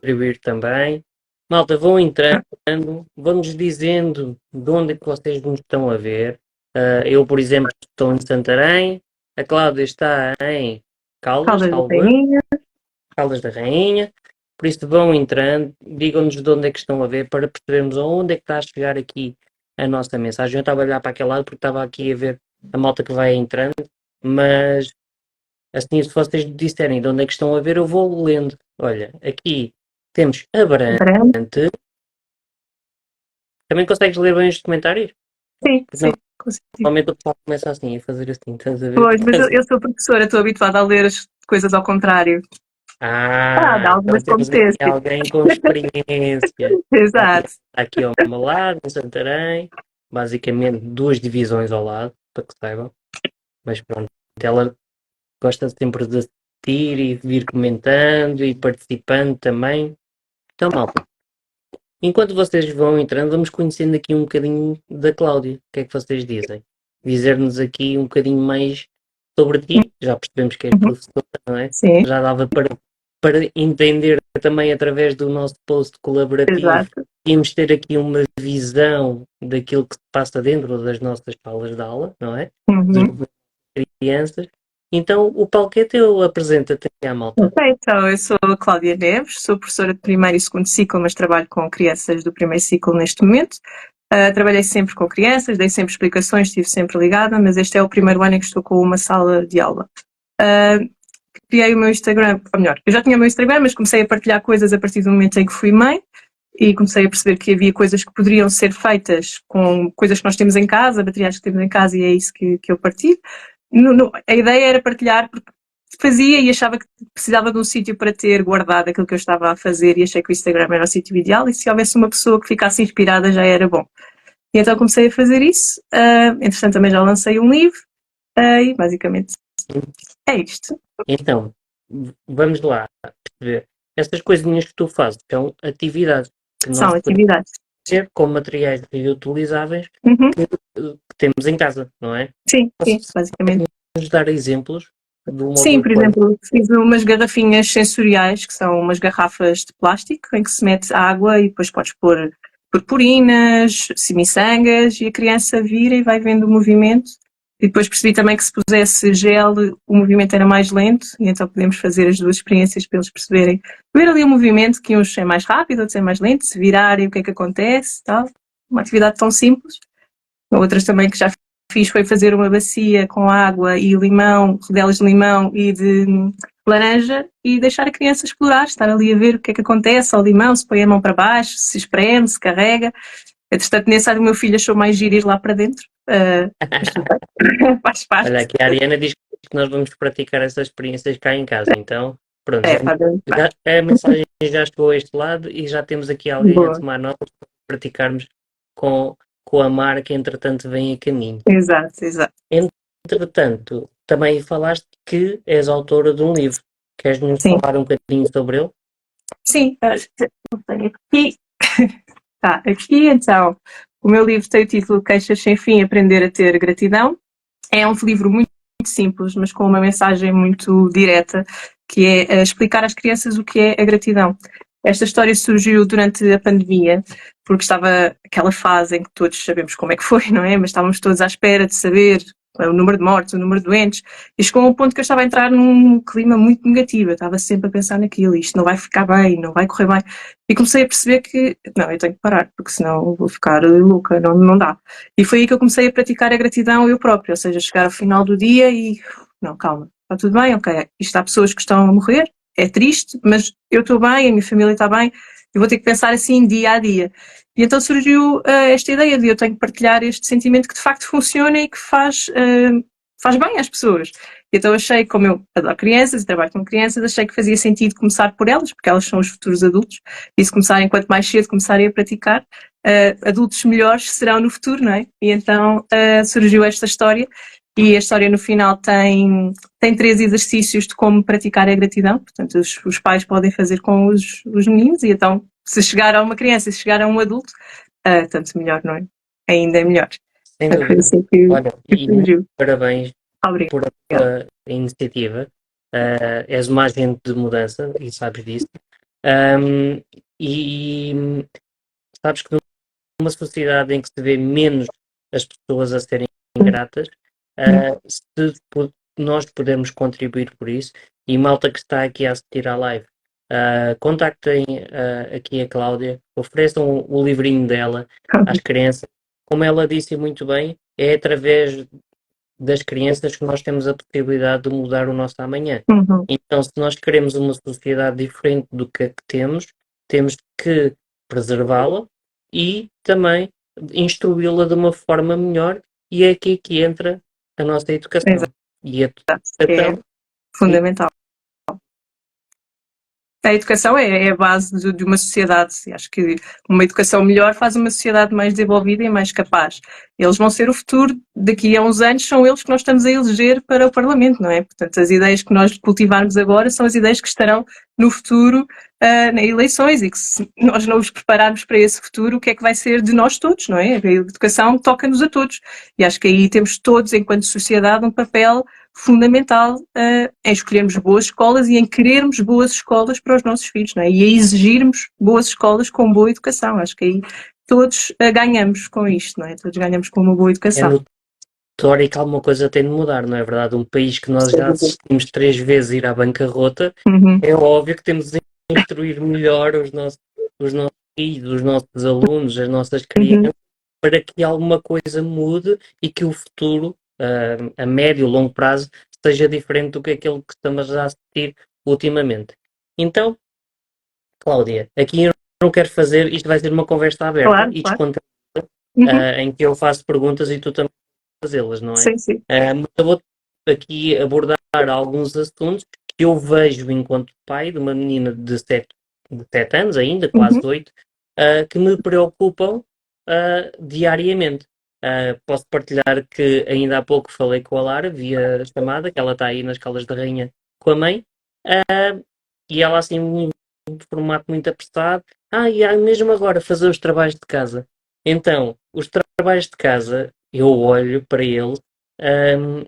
contribuir também. Malta, vão entrando, vão-nos dizendo de onde é que vocês nos estão a ver. Eu, por exemplo, estou em Santarém, a Cláudia está em Caldas, Caldas da salvo erro, Rainha. Caldas da Rainha. Por isso vão entrando, digam-nos de onde é que estão a ver para percebermos aonde é que está a chegar aqui a nossa mensagem. Eu estava a olhar para aquele lado porque estava aqui a ver a malta que vai entrando, mas assim, se vocês disserem de onde é que estão a ver, eu vou lendo. Olha, aqui temos Brand. Abrante. Também consegues ler bem os comentários? Sim, Porque sim, consigo. normalmente o pessoal começa assim, a fazer assim, estás a ver? Pois, mas eu sou professora, estou habituada a ler as coisas ao contrário. Dá algumas Então temos aqui competências. alguém com experiência. Olha, Exato. está aqui ao meu lado, em Santarém. Basicamente, duas divisões ao lado, para que saibam. Mas pronto, ela gosta sempre de assistir e vir comentando e participando também. Então, malta, enquanto vocês vão entrando, vamos conhecendo aqui um bocadinho da Cláudia. O que é que vocês dizem? Dizer-nos aqui um bocadinho mais sobre ti. Já percebemos que és Uhum. professora, não é? Sim, Já dava para entender também através do nosso post colaborativo. exato. Íamos ter aqui uma visão daquilo que se passa dentro das nossas salas de aula, não é? Dos Uhum. crianças. Então, o palco é teu, apresenta-te aqui à malta. Ok, então eu sou a Cláudia Neves, sou professora de primeiro e segundo ciclo, mas trabalho com crianças do primeiro ciclo neste momento. Trabalhei sempre com crianças, dei sempre explicações, estive sempre ligada, mas este é o primeiro ano em que estou com uma sala de aula. Criei o meu Instagram, ou melhor, eu já tinha o meu Instagram, mas comecei a partilhar coisas a partir do momento em que fui mãe e comecei a perceber que havia coisas que poderiam ser feitas com coisas que nós temos em casa, materiais que temos em casa, e é isso que eu partilho. A ideia era partilhar porque fazia e achava que precisava de um sítio para ter guardado aquilo que eu estava a fazer e achei que o Instagram era o sítio ideal e se houvesse uma pessoa que ficasse inspirada já era bom. E então comecei a fazer isso. Entretanto também já lancei um livro e basicamente é isto. Então, vamos lá perceber. Estas coisinhas que tu fazes são atividades que São nós podemos atividades. fazer com materiais reutilizáveis Uhum. que temos em casa, não é? Sim, sim, Posso basicamente. nos dar exemplos de uma ou Sim, duas por coisas? exemplo, fiz umas garrafinhas sensoriais, que são umas garrafas de plástico, em que se mete água e depois podes pôr purpurinas, simiçangas, e a criança vira e vai vendo o movimento. E depois percebi também que se pusesse gel, o movimento era mais lento, e então podemos fazer as duas experiências para eles perceberem. Ver ali o movimento, que uns é mais rápido, outros é mais lento, se virarem, o que é que acontece, tal. Uma atividade tão simples. Outras também que já fiz foi fazer uma bacia com água e limão, rodelas de limão e de laranja e deixar a criança explorar, estar ali a ver o que é que acontece ao limão, se põe a mão para baixo, se espreme, se carrega. Entretanto, nesse ano o meu filho achou mais giro ir lá para dentro. Mas tudo bem, faz Olha, parte. aqui a Ariana diz que nós vamos praticar essas experiências cá em casa, então, pronto, É, faz parte. a mensagem já chegou a este lado e já temos aqui alguém a Boa. tomar nota para praticarmos com, com a Mar, que entretanto vem a caminho. Exato, exato. Entretanto, também falaste que és autora de um livro. Queres-nos Sim. falar um bocadinho sobre ele? Sim, não tenho aqui. Tá, aqui então, o meu livro tem o título Queixas Sem Fim, Aprender a Ter Gratidão. É um livro muito simples, mas com uma mensagem muito direta, que é explicar às crianças o que é a gratidão. Esta história surgiu durante a pandemia, porque estava aquela fase em que todos sabemos como é que foi, não é? Mas estávamos todos à espera de saber o número de mortes, o número de doentes, e chegou a um ponto que eu estava a entrar num clima muito negativo, eu estava sempre a pensar naquilo, isto não vai ficar bem, não vai correr bem, e comecei a perceber que, não, eu tenho que parar, porque senão vou ficar louca, não dá. E foi aí que eu comecei a praticar a gratidão eu própria, ou seja, chegar ao final do dia e, não, calma, está tudo bem, ok, isto há pessoas que estão a morrer, é triste, mas eu estou bem, a minha família está bem, eu vou ter que pensar assim dia a dia. E então surgiu esta ideia de eu tenho que partilhar este sentimento que de facto funciona e que faz bem às pessoas. E então achei, como eu adoro crianças e trabalho com crianças, achei que fazia sentido começar por elas, porque elas são os futuros adultos, e se começarem, quanto mais cedo começarem a praticar, adultos melhores serão no futuro, não é? E então surgiu esta história, e a história no final tem 3 exercícios de como praticar a gratidão, portanto os pais podem fazer com os meninos, e então se chegar a uma criança, se chegar a um adulto, tanto melhor, não é? Ainda é melhor. Sem Portanto, foi dúvida. assim Olha, que e muitos surgiu. parabéns Obrigada. por a tua iniciativa. És uma agente de mudança e sabes disso. Um, e sabes que numa sociedade em que se vê menos as pessoas a serem ingratas, se nós podemos contribuir por isso, e malta que está aqui a assistir à live, contactem aqui a Cláudia, ofereçam o livrinho dela às crianças. Como ela disse muito bem, é através das crianças que nós temos a possibilidade de mudar o nosso amanhã. Uhum. Então, se nós queremos uma sociedade diferente do que a que temos que preservá-la e também instruí-la de uma forma melhor, e é aqui que entra a nossa educação. Exato. E a É educação fundamental. A educação é a base de uma sociedade. Acho que uma educação melhor faz uma sociedade mais desenvolvida e mais capaz. Eles vão ser o futuro, daqui a uns anos são eles que nós estamos a eleger para o Parlamento, não é? Portanto, as ideias que nós cultivarmos agora são as ideias que estarão no futuro nas eleições, e que se nós não os prepararmos para esse futuro, o que é que vai ser de nós todos, não é? A educação toca-nos a todos. E acho que aí temos todos, enquanto sociedade, um papel fundamental em escolhermos boas escolas e em querermos boas escolas para os nossos filhos, não é? E a exigirmos boas escolas com boa educação. Acho que aí todos ganhamos com isto, não é? Todos ganhamos com uma boa é educação. notório que alguma coisa tem de mudar, não é verdade? Um país que nós já assistimos 3 vezes ir à bancarrota, Uhum. é óbvio que temos de instruir melhor os nossos filhos, os nossos alunos, as nossas crianças, para que alguma coisa mude e que o futuro, a médio e longo prazo, seja diferente do que aquele que estamos a assistir ultimamente. Então, Cláudia, aqui eu não quero fazer, isto vai ser uma conversa aberta Claro, e claro. descontraída, em que eu faço perguntas e tu também fazê-las, não é? Sim, sim. Mas eu vou aqui abordar alguns assuntos que eu vejo enquanto pai de uma menina de 7 anos ainda, quase 8, que me preocupam diariamente. Posso partilhar que ainda há pouco falei com a Lara via chamada, que ela está aí nas Caldas da Rainha com a mãe, e ela assim, de formato muito apressado, e mesmo agora fazer os trabalhos de casa. Então, os trabalhos de casa, eu olho para eles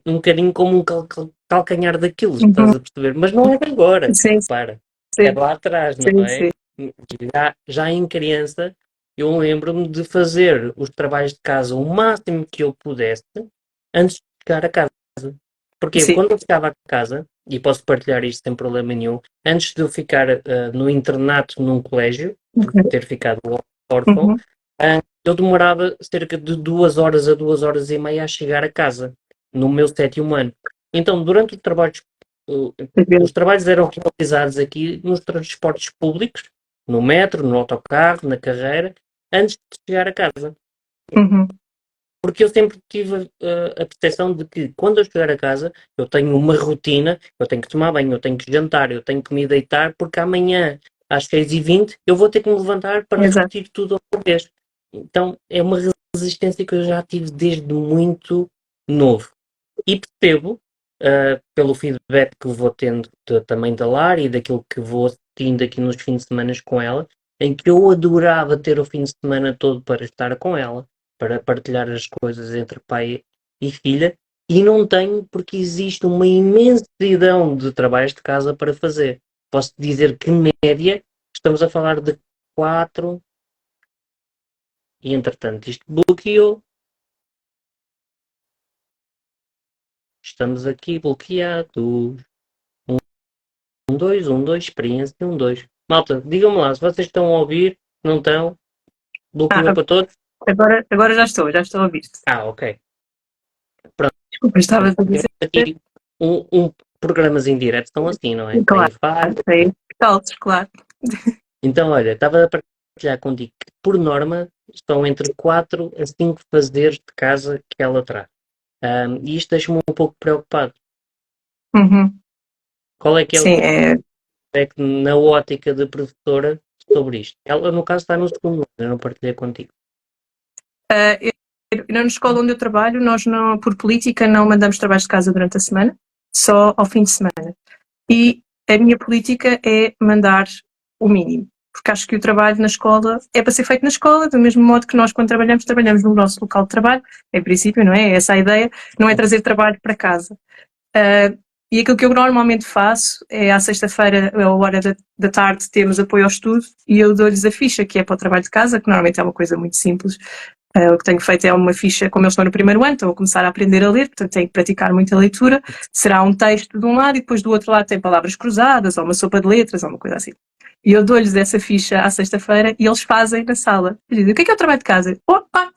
um bocadinho como um calcanhar daquilo, estás a perceber? Mas não é de agora, Sim, repara, é sim, de lá atrás, não sim, é? sim. Já em criança, eu lembro-me de fazer os trabalhos de casa o máximo que eu pudesse antes de chegar a casa. Porque Sim. quando eu chegava a casa, e posso partilhar isto sem problema nenhum, antes de eu ficar no internato num colégio, por ter ficado órfão, Uhum. eu demorava cerca de 2 horas a 2 horas e meia a chegar a casa, no meu 7º ano. Então, durante o trabalho, os trabalhos eram realizados aqui nos transportes públicos, no metro, no autocarro, na carreira, antes de chegar a casa. Uhum. Porque eu sempre tive a percepção de que quando eu chegar a casa, eu tenho uma rotina, eu tenho que tomar banho, eu tenho que jantar, eu tenho que me deitar, porque amanhã, às 6h20, eu vou ter que me levantar para Exato. repetir tudo outra vez. Então, é uma resistência que eu já tive desde muito novo. E percebo, pelo feedback que vou tendo também da Lara e daquilo que vou assistindo aqui nos fins de semana com ela, em que eu adorava ter o fim de semana todo para estar com ela, para partilhar as coisas entre pai e filha, e não tenho porque existe uma imensidão de trabalhos de casa para fazer. Posso dizer que, média, estamos a falar de 4, e entretanto isto bloqueou. Estamos aqui bloqueados. 1, 2, experiência, 1, 2. Malta, digam-me lá, se vocês estão a ouvir, não estão, bloqueou para todos? Agora já estou a ouvir-te. Ok. Desculpa, estava a dizer. Aqui, programas em direto estão assim, não é? Claro, Tem falha. tem saltos, claro. Então, olha, estava a partilhar contigo que, por norma, estão entre 4 a 5 fazeres de casa que ela traz. E isto deixa-me um pouco preocupado. Uhum. Qual é que é o Sim, feedback na ótica de professora sobre isto? Ela, no caso, está no segundo ano, eu não partilhei contigo. na escola onde eu trabalho, nós não, por política, não mandamos trabalhos de casa durante a semana, só ao fim de semana. E a minha política é mandar o mínimo, porque acho que o trabalho na escola é para ser feito na escola, do mesmo modo que nós, quando trabalhamos no nosso local de trabalho, em princípio, não é? Essa a ideia, não é trazer trabalho para casa. E aquilo que eu normalmente faço é, à sexta-feira, à hora da tarde, temos apoio ao estudo e eu dou-lhes a ficha, que é para o trabalho de casa, que normalmente é uma coisa muito simples. O que tenho feito é uma ficha, como eles estão no primeiro ano, estão a começar a aprender a ler, portanto têm que praticar muita leitura. Será um texto de um lado e depois do outro lado tem palavras cruzadas, ou uma sopa de letras, ou uma coisa assim. E eu dou-lhes essa ficha à sexta-feira e eles fazem na sala. Eu digo, o que é o trabalho de casa?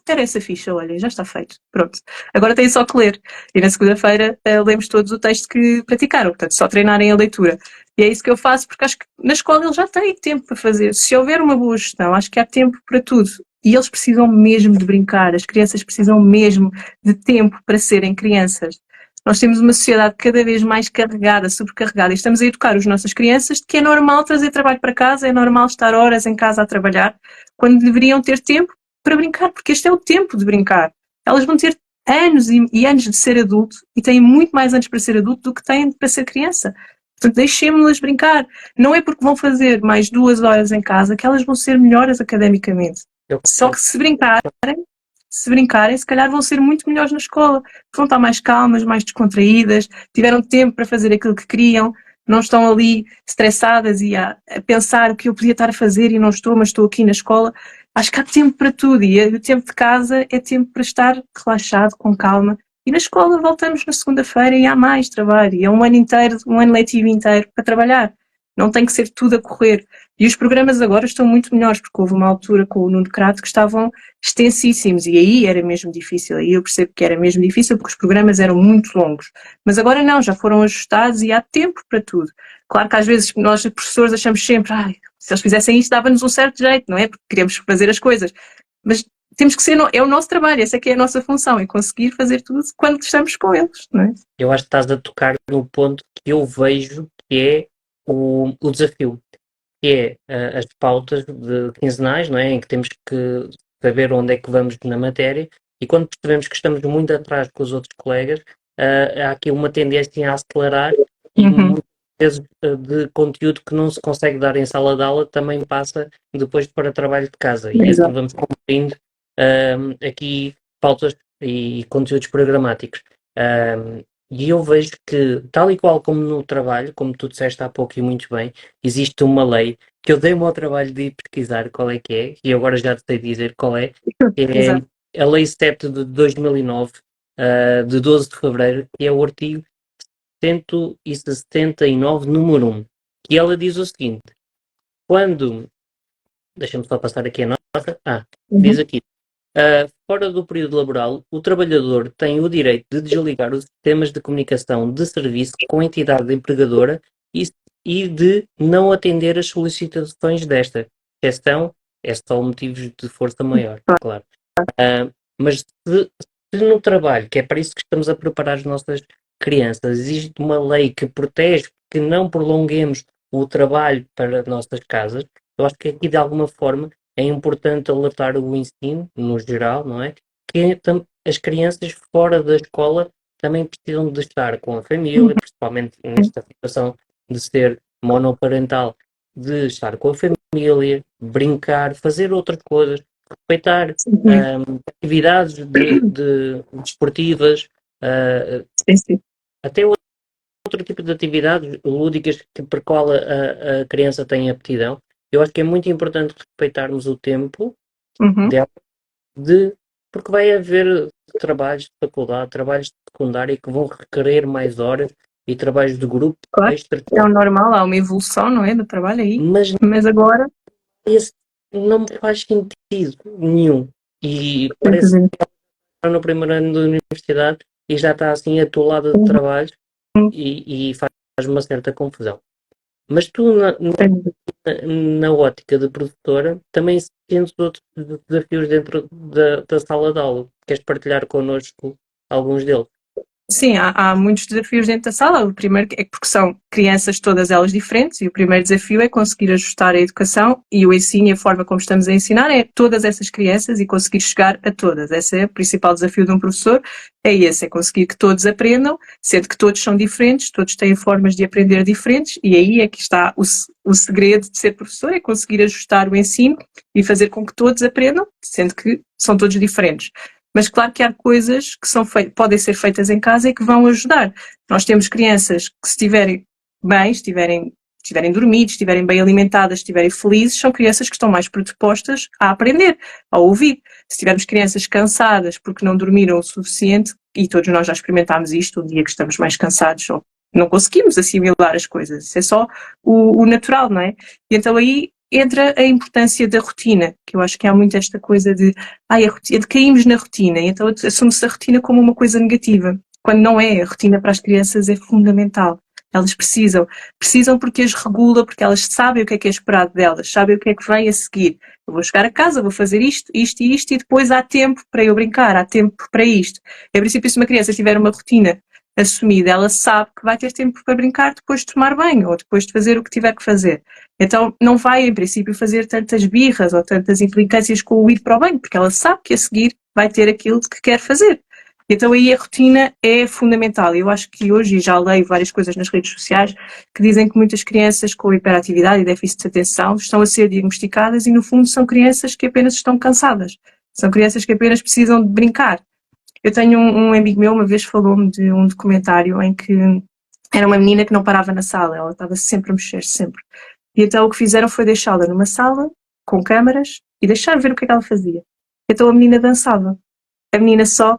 Era essa ficha, olha, já está feito. Pronto. Agora têm só que ler. E na segunda-feira lemos todos o texto que praticaram, portanto só treinarem a leitura. E é isso que eu faço, porque acho que na escola eles já têm tempo para fazer. Se houver uma boa gestão, acho que há tempo para tudo. E eles precisam mesmo de brincar, as crianças precisam mesmo de tempo para serem crianças. Nós temos uma sociedade cada vez mais carregada, sobrecarregada, e estamos a educar as nossas crianças de que é normal trazer trabalho para casa, é normal estar horas em casa a trabalhar, quando deveriam ter tempo para brincar, porque este é o tempo de brincar. Elas vão ter anos e anos de ser adulto, e têm muito mais anos para ser adulto do que têm para ser criança. Portanto, deixemos-las brincar. Não é porque vão fazer mais 2 horas em casa que elas vão ser melhores academicamente. Só que se brincarem, se calhar vão ser muito melhores na escola. Vão estar mais calmas, mais descontraídas, tiveram tempo para fazer aquilo que queriam, não estão ali estressadas e a pensar o que eu podia estar a fazer e não estou, mas estou aqui na escola. Acho que há tempo para tudo e o tempo de casa é tempo para estar relaxado, com calma. E na escola voltamos na segunda-feira e há mais trabalho. E é um ano inteiro, um ano letivo inteiro para trabalhar. Não tem que ser tudo a correr. E os programas agora estão muito melhores, porque houve uma altura com o Nuno Crato que estavam extensíssimos e aí era mesmo difícil. Aí eu percebo que era mesmo difícil porque os programas eram muito longos. Mas agora não, já foram ajustados e há tempo para tudo. Claro que às vezes nós, professores, achamos sempre, se eles fizessem isto dava-nos um certo jeito, não é? Porque queremos fazer as coisas. Mas temos que ser, é o nosso trabalho, essa é que é a nossa função, é conseguir fazer tudo quando estamos com eles, não é? Eu acho que estás a tocar no ponto que eu vejo que é o desafio, que é as pautas quinzenais, não é? Em que temos que saber onde é que vamos na matéria, e quando percebemos que estamos muito atrás com os outros colegas, há aqui uma tendência a acelerar e muitas vezes de conteúdo que não se consegue dar em sala de aula também passa depois para trabalho de casa. E assim vamos cumprindo aqui pautas e conteúdos programáticos. E eu vejo que, tal e qual como no trabalho, como tu disseste há pouco e muito bem, existe uma lei que eu dei-me ao trabalho de ir pesquisar qual é que é, e agora já te sei dizer qual é, que é a Lei 7 de 2009, de 12 de fevereiro, que é o artigo 169, número 1, que ela diz o seguinte: quando, deixa-me só passar aqui a nota, diz aqui, fora do período laboral, o trabalhador tem o direito de desligar os sistemas de comunicação de serviço com a entidade empregadora e de não atender as solicitações desta. Exceção é só motivos de força maior, claro. Mas se no trabalho, que é para isso que estamos a preparar as nossas crianças, existe uma lei que protege que não prolonguemos o trabalho para as nossas casas, eu acho que aqui de alguma forma é importante alertar o ensino, no geral, não é? Que as crianças fora da escola também precisam de estar com a família, principalmente nesta situação de ser monoparental, de estar com a família, brincar, fazer outras coisas, respeitar atividades desportivas, até outro tipo de atividades lúdicas para qual a criança tem aptidão. Eu acho que é muito importante respeitarmos o tempo dela, porque vai haver trabalhos de faculdade, trabalhos de secundária que vão requerer mais horas e trabalhos de grupo. Claro, é o normal, há uma evolução, não é, do trabalho aí, mas agora... Esse não me faz sentido nenhum. E parece que está no primeiro ano da universidade e já está assim atolada de trabalho e faz uma certa confusão. Mas tu, na ótica de produtora, também sentes outros desafios dentro da sala de aula. Queres partilhar connosco alguns deles? Sim, há muitos desafios dentro da sala. O primeiro é porque são crianças todas elas diferentes e o primeiro desafio é conseguir ajustar a educação e o ensino e a forma como estamos a ensinar é todas essas crianças e conseguir chegar a todas. Esse é o principal desafio de um professor, é conseguir que todos aprendam, sendo que todos são diferentes, todos têm formas de aprender diferentes e aí é que está o segredo de ser professor, é conseguir ajustar o ensino e fazer com que todos aprendam, sendo que são todos diferentes. Mas claro que há coisas que podem ser feitas em casa e que vão ajudar. Nós temos crianças que, se estiverem bem, estiverem dormidas, estiverem bem alimentadas, estiverem felizes, são crianças que estão mais predispostas a aprender, a ouvir. Se tivermos crianças cansadas porque não dormiram o suficiente, e todos nós já experimentámos isto, um dia que estamos mais cansados ou não conseguimos assimilar as coisas, isso é só o natural, não é? E então aí entra a importância da rotina, que eu acho que há muito esta coisa de caímos na rotina, e então assume-se a rotina como uma coisa negativa, quando não é. A rotina para as crianças é fundamental. Elas precisam porque as regula, porque elas sabem o que é esperado delas, sabem o que é que vem a seguir. Eu vou chegar a casa, vou fazer isto, isto e isto, e depois há tempo para eu brincar, há tempo para isto. Em princípio, se uma criança tiver uma rotina assumida, ela sabe que vai ter tempo para brincar depois de tomar banho ou depois de fazer o que tiver que fazer. Então não vai, em princípio, fazer tantas birras ou tantas implicâncias com o ir para o banho, porque ela sabe que a seguir vai ter aquilo que quer fazer. Então aí a rotina é fundamental. Eu acho que hoje, e já leio várias coisas nas redes sociais, que dizem que muitas crianças com hiperatividade e déficit de atenção estão a ser diagnosticadas e, no fundo, são crianças que apenas estão cansadas. São crianças que apenas precisam de brincar. Eu tenho um amigo meu, uma vez falou-me de um documentário em que era uma menina que não parava na sala, ela estava sempre a mexer, sempre. E então o que fizeram foi deixá-la numa sala, com câmaras, e deixar ver o que é que ela fazia. Então a menina dançava. A menina só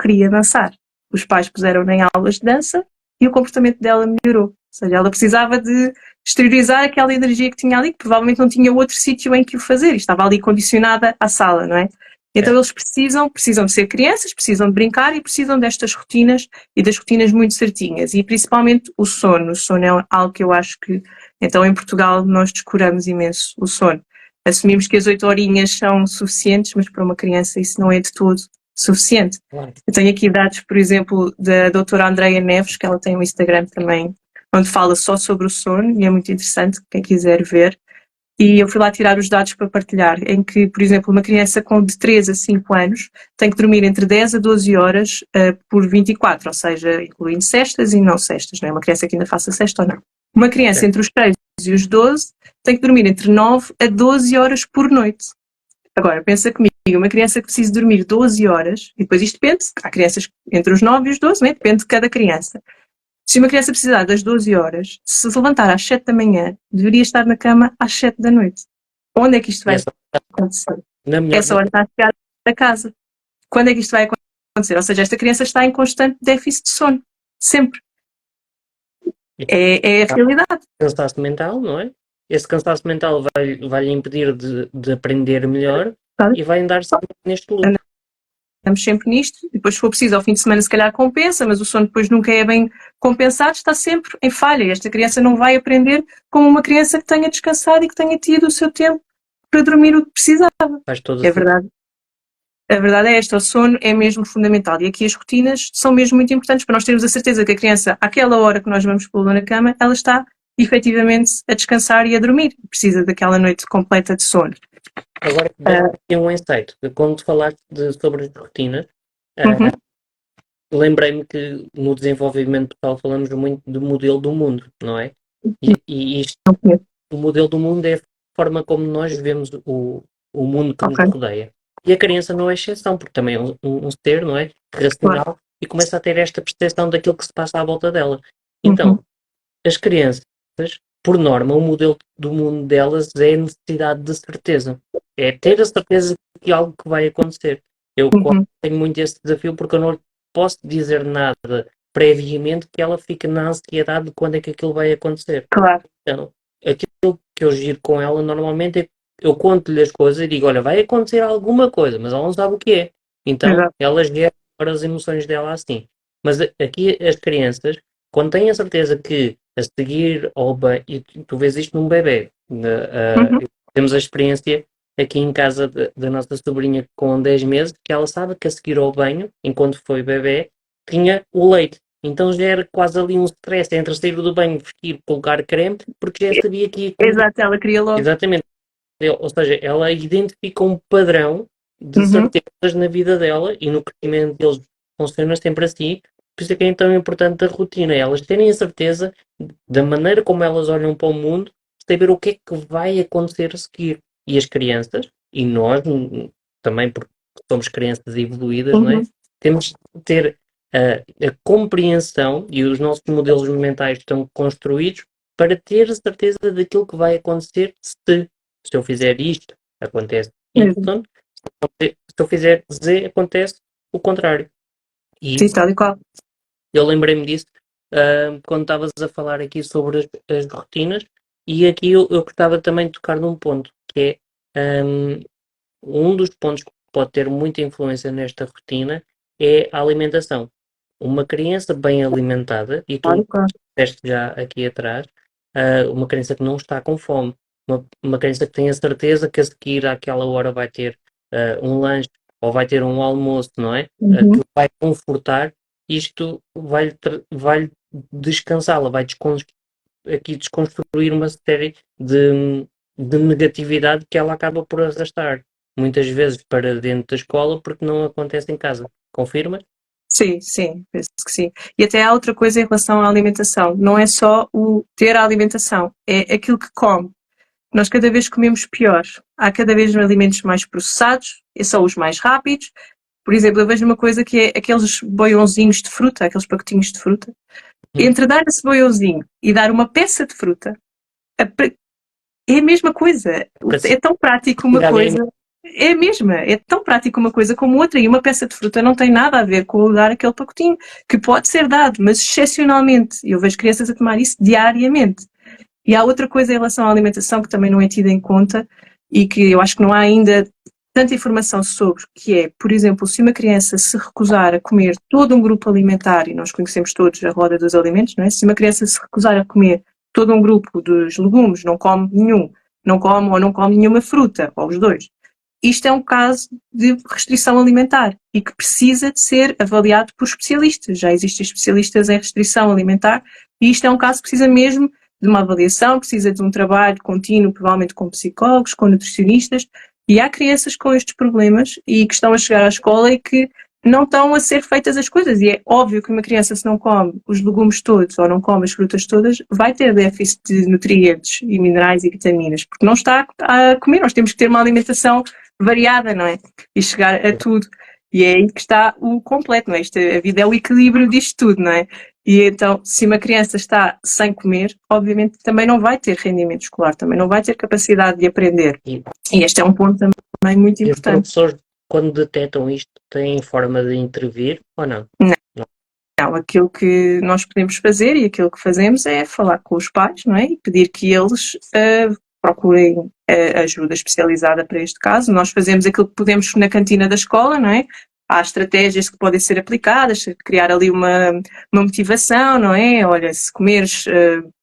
queria dançar. Os pais puseram-na em aulas de dança e o comportamento dela melhorou. Ou seja, ela precisava de exteriorizar aquela energia que tinha ali, que provavelmente não tinha outro sítio em que o fazer. E estava ali condicionada à sala, não é? Então eles precisam de ser crianças, precisam de brincar e precisam destas rotinas e das rotinas muito certinhas. E principalmente o sono. O sono é algo que eu acho que, então em Portugal, nós descuramos imenso o sono. Assumimos que as 8 horinhas são suficientes, mas para uma criança isso não é de todo suficiente. Claro. Eu tenho aqui dados, por exemplo, da doutora Andreia Neves, que ela tem um Instagram também, onde fala só sobre o sono, e é muito interessante, quem quiser ver. E eu fui lá tirar os dados para partilhar, em que, por exemplo, uma criança com de 3 a 5 anos tem que dormir entre 10 a 12 horas por 24, ou seja, incluindo cestas e não cestas, não é? Uma criança que ainda faça cesta ou não. Uma criança entre os 3 e os 12 tem que dormir entre 9 a 12 horas por noite. Agora, pensa comigo, uma criança que precisa dormir 12 horas, e depois isto depende, há crianças entre os 9 e os 12, né? Depende de cada criança. Se uma criança precisar das 12 horas, se levantar às 7 da manhã, deveria estar na cama às 7 da noite. Onde é que isto vai acontecer? Essa hora está a chegar a casa. Quando é que isto vai acontecer? Ou seja, esta criança está em constante déficit de sono. Sempre. É a realidade. Cansaço mental, não é? Esse cansaço mental vai lhe impedir de aprender melhor, claro. E vai andar sempre neste loop. Estamos sempre nisto, e depois, se for preciso, ao fim de semana se calhar compensa, mas o sono depois nunca é bem compensado, está sempre em falha. E esta criança não vai aprender como uma criança que tenha descansado e que tenha tido o seu tempo para dormir o que precisava. Faz todo É verdade. A verdade é esta, o sono é mesmo fundamental, e aqui as rotinas são mesmo muito importantes para nós termos a certeza que a criança, àquela hora que nós vamos pô-la na cama, ela está efetivamente a descansar e a dormir, precisa daquela noite completa de sono. Agora, tem um insight. Quando falaste sobre as rotinas, lembrei-me que no desenvolvimento pessoal falamos muito do modelo do mundo, não é? E isto, o modelo do mundo é a forma como nós vemos o mundo que nos rodeia. E a criança não é exceção, porque também é um ser, não é? Racional, e começa a ter esta percepção daquilo que se passa à volta dela. Então, as crianças, por norma, o modelo do mundo delas é a necessidade de certeza. É ter a certeza de algo que vai acontecer. Eu tenho muito esse desafio porque eu não posso dizer nada previamente que ela fique na ansiedade de quando é que aquilo vai acontecer. Claro. Então, aquilo que eu giro com ela normalmente é que eu conto-lhe as coisas e digo, olha, vai acontecer alguma coisa, mas ela não sabe o que é. Então, ela gera as emoções dela assim. Mas aqui as crianças, quando têm a certeza que a seguir ao banho, e tu vês isto num bebê, temos a experiência aqui em casa da nossa sobrinha com 10 meses, que ela sabe que a seguir ao banho, enquanto foi bebê, tinha o leite. Então já era quase ali um stress entre sair do banho, vestir, colocar creme, porque já sabia que ia... Exato, ela queria logo. Exatamente. Ou seja, ela identifica um padrão de certezas na vida dela e no crescimento deles funciona sempre assim. Por isso é que é então importante a rotina. Elas terem a certeza da maneira como elas olham para o mundo, saber o que é que vai acontecer a seguir. E as crianças, e nós também, porque somos crianças evoluídas, não é? Uhum. Temos de ter a compreensão e os nossos modelos mentais estão construídos para ter a certeza daquilo que vai acontecer se eu fizer isto, acontece Y, Mesmo. se eu fizer Z, acontece o contrário. E Sim, tal e qual. eu lembrei-me disso quando estavas a falar aqui sobre as rotinas, e aqui eu gostava também de tocar num ponto, que é um dos pontos que pode ter muita influência nesta rotina é a alimentação. Uma criança bem alimentada, e Tal tu e qual. disseste já aqui atrás, uma criança que não está com fome, uma criança que tem a certeza que a seguir àquela hora vai ter um lanche ou vai ter um almoço, não é? Que Uhum. vai confortar, isto vai descansá-la, vai aqui desconstruir uma série de negatividade que ela acaba por arrastar, muitas vezes para dentro da escola, porque não acontece em casa. Confirma? Sim, sim, penso que sim. E até há outra coisa em relação à alimentação. Não é só o ter a alimentação, é aquilo que come. Nós cada vez comemos pior. Há cada vez alimentos mais processados, e são os mais rápidos. Por exemplo, eu vejo uma coisa que é aqueles boiãozinhos de fruta, aqueles pacotinhos de fruta. Entre dar esse boiãozinho e dar uma peça de fruta, é a mesma coisa. É tão prático uma coisa. É a mesma. É tão prático uma coisa como outra. E uma peça de fruta não tem nada a ver com dar aquele pacotinho, que pode ser dado, mas excepcionalmente. Eu vejo crianças a tomar isso diariamente. E há outra coisa em relação à alimentação que também não é tida em conta e que eu acho que não há ainda tanta informação sobre, que é, por exemplo, se uma criança se recusar a comer todo um grupo alimentar, e nós conhecemos todos a roda dos alimentos, não é? Se uma criança se recusar a comer todo um grupo dos legumes, não come nenhum, não come ou não come nenhuma fruta, ou os dois, isto é um caso de restrição alimentar e que precisa de ser avaliado por especialistas. Já existem especialistas em restrição alimentar e isto é um caso que precisa mesmo de uma avaliação, precisa de um trabalho contínuo, provavelmente com psicólogos, com nutricionistas, e há crianças com estes problemas e que estão a chegar à escola e que não estão a ser feitas as coisas. E é óbvio que uma criança, se não come os legumes todos ou não come as frutas todas, vai ter déficit de nutrientes e minerais e vitaminas, porque não está a comer. Nós temos que ter uma alimentação variada, não é? E chegar a tudo. E é aí que está o completo, não é? A vida é o equilíbrio disto tudo, não é? E então, se uma criança está sem comer, obviamente também não vai ter rendimento escolar, também não vai ter capacidade de aprender. E, E este é um ponto também muito e os importante. professores, quando detectam isto, têm forma de intervir ou não? Não, aquilo que nós podemos fazer e aquilo que fazemos é falar com os pais, não é? E pedir que eles procurem ajuda especializada para este caso. Nós fazemos aquilo que podemos na cantina da escola, não é? Há estratégias que podem ser aplicadas, criar ali uma motivação, não é? Olha, se comeres,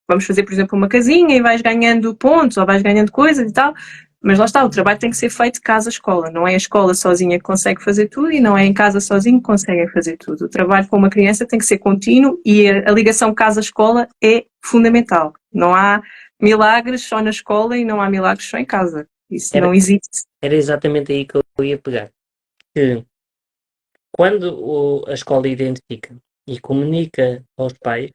vamos fazer, por exemplo, uma casinha e vais ganhando pontos ou vais ganhando coisas e tal. Mas lá está, o trabalho tem que ser feito casa-escola. Não é a escola sozinha que consegue fazer tudo e não é em casa sozinho que conseguem fazer tudo. O trabalho com uma criança tem que ser contínuo e a ligação casa-escola é fundamental. Não há milagres só na escola e não há milagres só em casa. Isso não existe. Era exatamente aí que eu ia pegar. Que quando a escola identifica e comunica aos pais,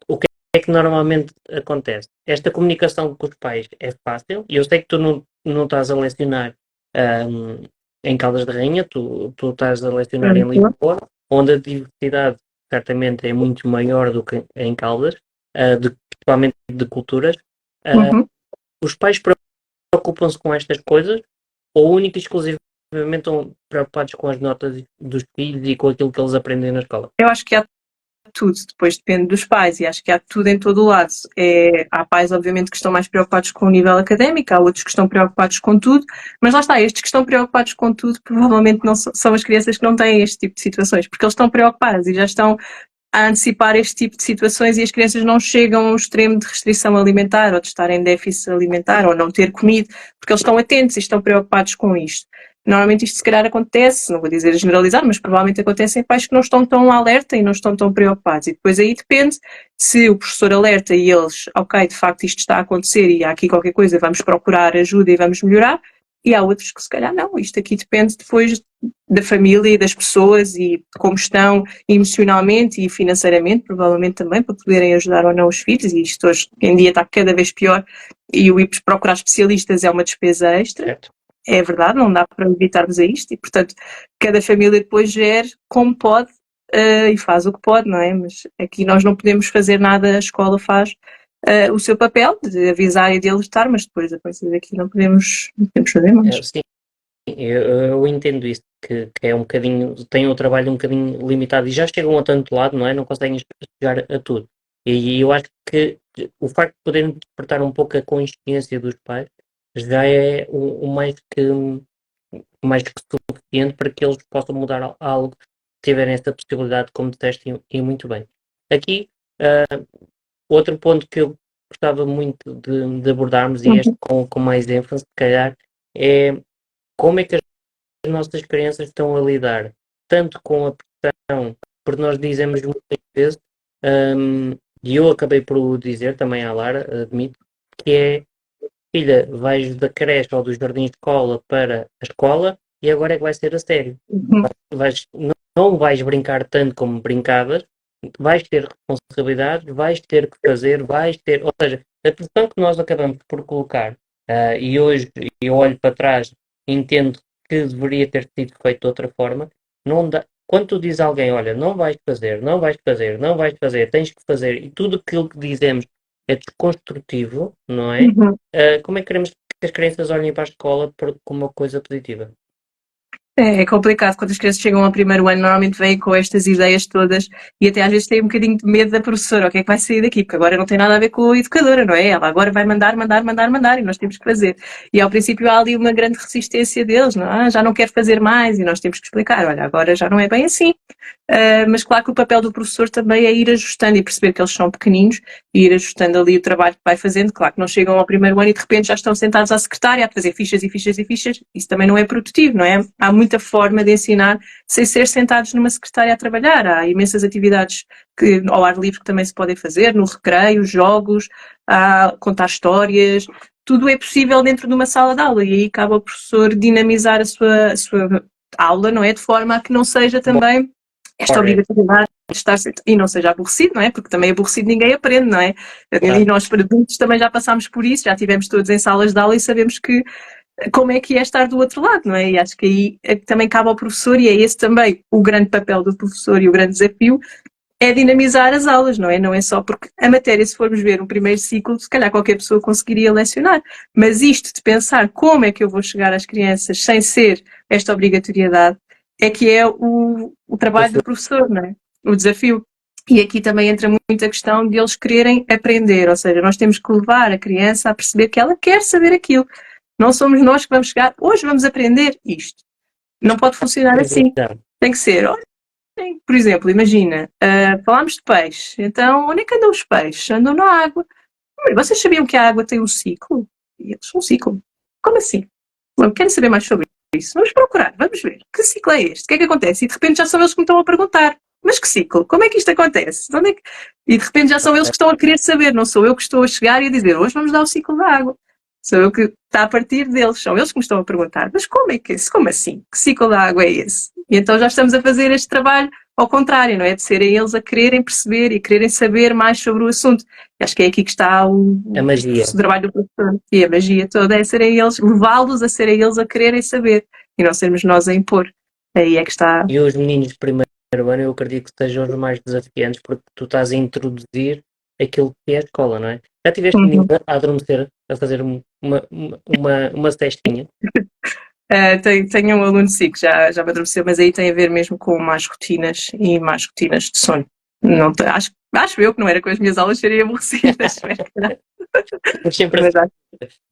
o que é que normalmente acontece? Esta comunicação com os pais é fácil, e eu sei que tu não estás a lecionar em Caldas de Rainha, tu estás a lecionar em Lisboa, onde a diversidade certamente é muito maior do que em Caldas, principalmente de culturas. Os pais preocupam-se com estas coisas ou única e exclusivamente estão preocupados com as notas dos filhos e com aquilo que eles aprendem na escola? Eu acho que há tudo, depois depende dos pais, e acho que há tudo em todo o lado. Há pais, obviamente, que estão mais preocupados com o nível académico, há outros que estão preocupados com tudo, mas lá está, estes que estão preocupados com tudo provavelmente não são as crianças que não têm este tipo de situações, porque eles estão preocupados e já estão a antecipar este tipo de situações e as crianças não chegam ao extremo de restrição alimentar ou de estar em déficit alimentar ou não ter comido, porque eles estão atentos e estão preocupados com isto. Normalmente isto se calhar acontece, não vou dizer generalizar, mas provavelmente acontece em pais que não estão tão alerta e não estão tão preocupados. E depois aí depende se o professor alerta e eles, ok, de facto isto está a acontecer e há aqui qualquer coisa, vamos procurar ajuda e vamos melhorar. E há outros que se calhar não, isto aqui depende depois da família e das pessoas e como estão emocionalmente e financeiramente, provavelmente também, para poderem ajudar ou não os filhos, e isto hoje em dia está cada vez pior e o ir procurar especialistas é uma despesa extra. Certo. é verdade, não dá para evitarmos a isto e, portanto, cada família depois gere como pode e faz o que pode, não é? Mas aqui nós não podemos fazer nada, a escola faz o seu papel de avisar e de alertar, mas depois a coisa daqui não podemos fazer mais. Sim, eu entendo isso, que é um bocadinho, têm o trabalho um bocadinho limitado e já chegam a tanto lado, não é? Não conseguem chegar a tudo. E eu acho que o facto de poderem despertar um pouco a consciência dos pais já é o mais que suficiente para que eles possam mudar algo, tiverem essa possibilidade, como disseste, e muito bem. Aqui, outro ponto que eu gostava muito de abordarmos, e este com mais ênfase, se calhar, é como é que as nossas crianças estão a lidar tanto com a pressão, porque nós dizemos muitas vezes, e eu acabei por o dizer também à Lara, admito, que é, filha, vais da creche ou do jardim de escola para a escola e agora é que vai ser a sério. Não vais brincar tanto como brincavas, vais ter responsabilidades, vais ter que fazer, ou seja, a pressão que nós acabamos por colocar, e hoje eu olho para trás e entendo que deveria ter sido feito de outra forma, não dá. Quando tu dizes a alguém, olha, não vais fazer, não vais fazer, não vais fazer, tens que fazer, e tudo aquilo que dizemos é desconstrutivo, não é? Como é que queremos que as crianças olhem para a escola como uma coisa positiva? É complicado quando as crianças chegam ao primeiro ano, normalmente vêm com estas ideias todas e até às vezes têm um bocadinho de medo da professora, o que é que vai sair daqui? Porque agora não tem nada a ver com a educadora, não é? Ela agora vai mandar e nós temos que fazer. E ao princípio há ali uma grande resistência deles, não é? Já não quero fazer mais e nós temos que explicar, olha, agora já não é bem assim. Mas claro que o papel do professor também é ir ajustando e perceber que eles são pequeninos e ir ajustando ali o trabalho que vai fazendo. Claro que não chegam ao primeiro ano e de repente já estão sentados à secretária a fazer fichas e fichas e fichas. Isso também não é produtivo, não é? Há muita forma de ensinar sem ser sentados numa secretária a trabalhar. Há imensas atividades ao ar livre que também se podem fazer, no recreio, jogos, contar histórias. Tudo é possível dentro de uma sala de aula e aí cabe ao professor dinamizar a sua aula, não é? De forma a que não seja também esta obrigatoriedade de estar e não seja aborrecido, não é? Porque também aborrecido ninguém aprende, não é? E nós, para adultos, também já passámos por isso, já estivemos todos em salas de aula e sabemos como é que é estar do outro lado, não é? E acho que aí também cabe ao professor, e é esse também o grande papel do professor e o grande desafio, é dinamizar as aulas, não é? Não é só porque a matéria, se formos ver um primeiro ciclo, se calhar qualquer pessoa conseguiria lecionar, mas isto de pensar como é que eu vou chegar às crianças sem ser esta obrigatoriedade, é que é o trabalho do professor, não é? O desafio. E aqui também entra muito a questão de eles quererem aprender, ou seja, nós temos que levar a criança a perceber que ela quer saber aquilo. Não somos nós que vamos chegar, hoje vamos aprender isto. Não pode funcionar assim. Tem que ser, por exemplo, imagina, falámos de peixe, então onde é que andam os peixes? Andam na água. Vocês sabiam que a água tem um ciclo? E eles, um ciclo? Como assim? Bom, querem saber mais sobre isso? Vamos procurar, vamos ver. Que ciclo é este? O que é que acontece? E de repente já são eles que me estão a perguntar. Mas que ciclo? Como é que isto acontece? E de repente já são eles que estão a querer saber, não sou eu que estou a chegar e a dizer hoje vamos dar o ciclo da água. Sou eu que está a partir deles, são eles que me estão a perguntar, mas como é que é isso? Como assim? Que ciclo da água é esse? E então já estamos a fazer este trabalho ao contrário, não é? De serem eles a quererem perceber e quererem saber mais sobre o assunto. E acho que é aqui que está a magia. O trabalho do professor. E a magia toda é serem eles, levá-los a serem eles a quererem saber e não sermos nós a impor. Aí é que está. E os meninos de primeiro ano, eu acredito que sejam os mais desafiantes, porque tu estás a introduzir aquilo que é a escola, não é? Já tiveste meninos a adormecer, a fazer uma cestinha? Tenho um aluno sim que já me adormeceu, mas aí tem a ver mesmo com más rotinas e más rotinas de sono. Não, acho eu que não era com as minhas aulas serem aborrecidas. Mas sempre assim.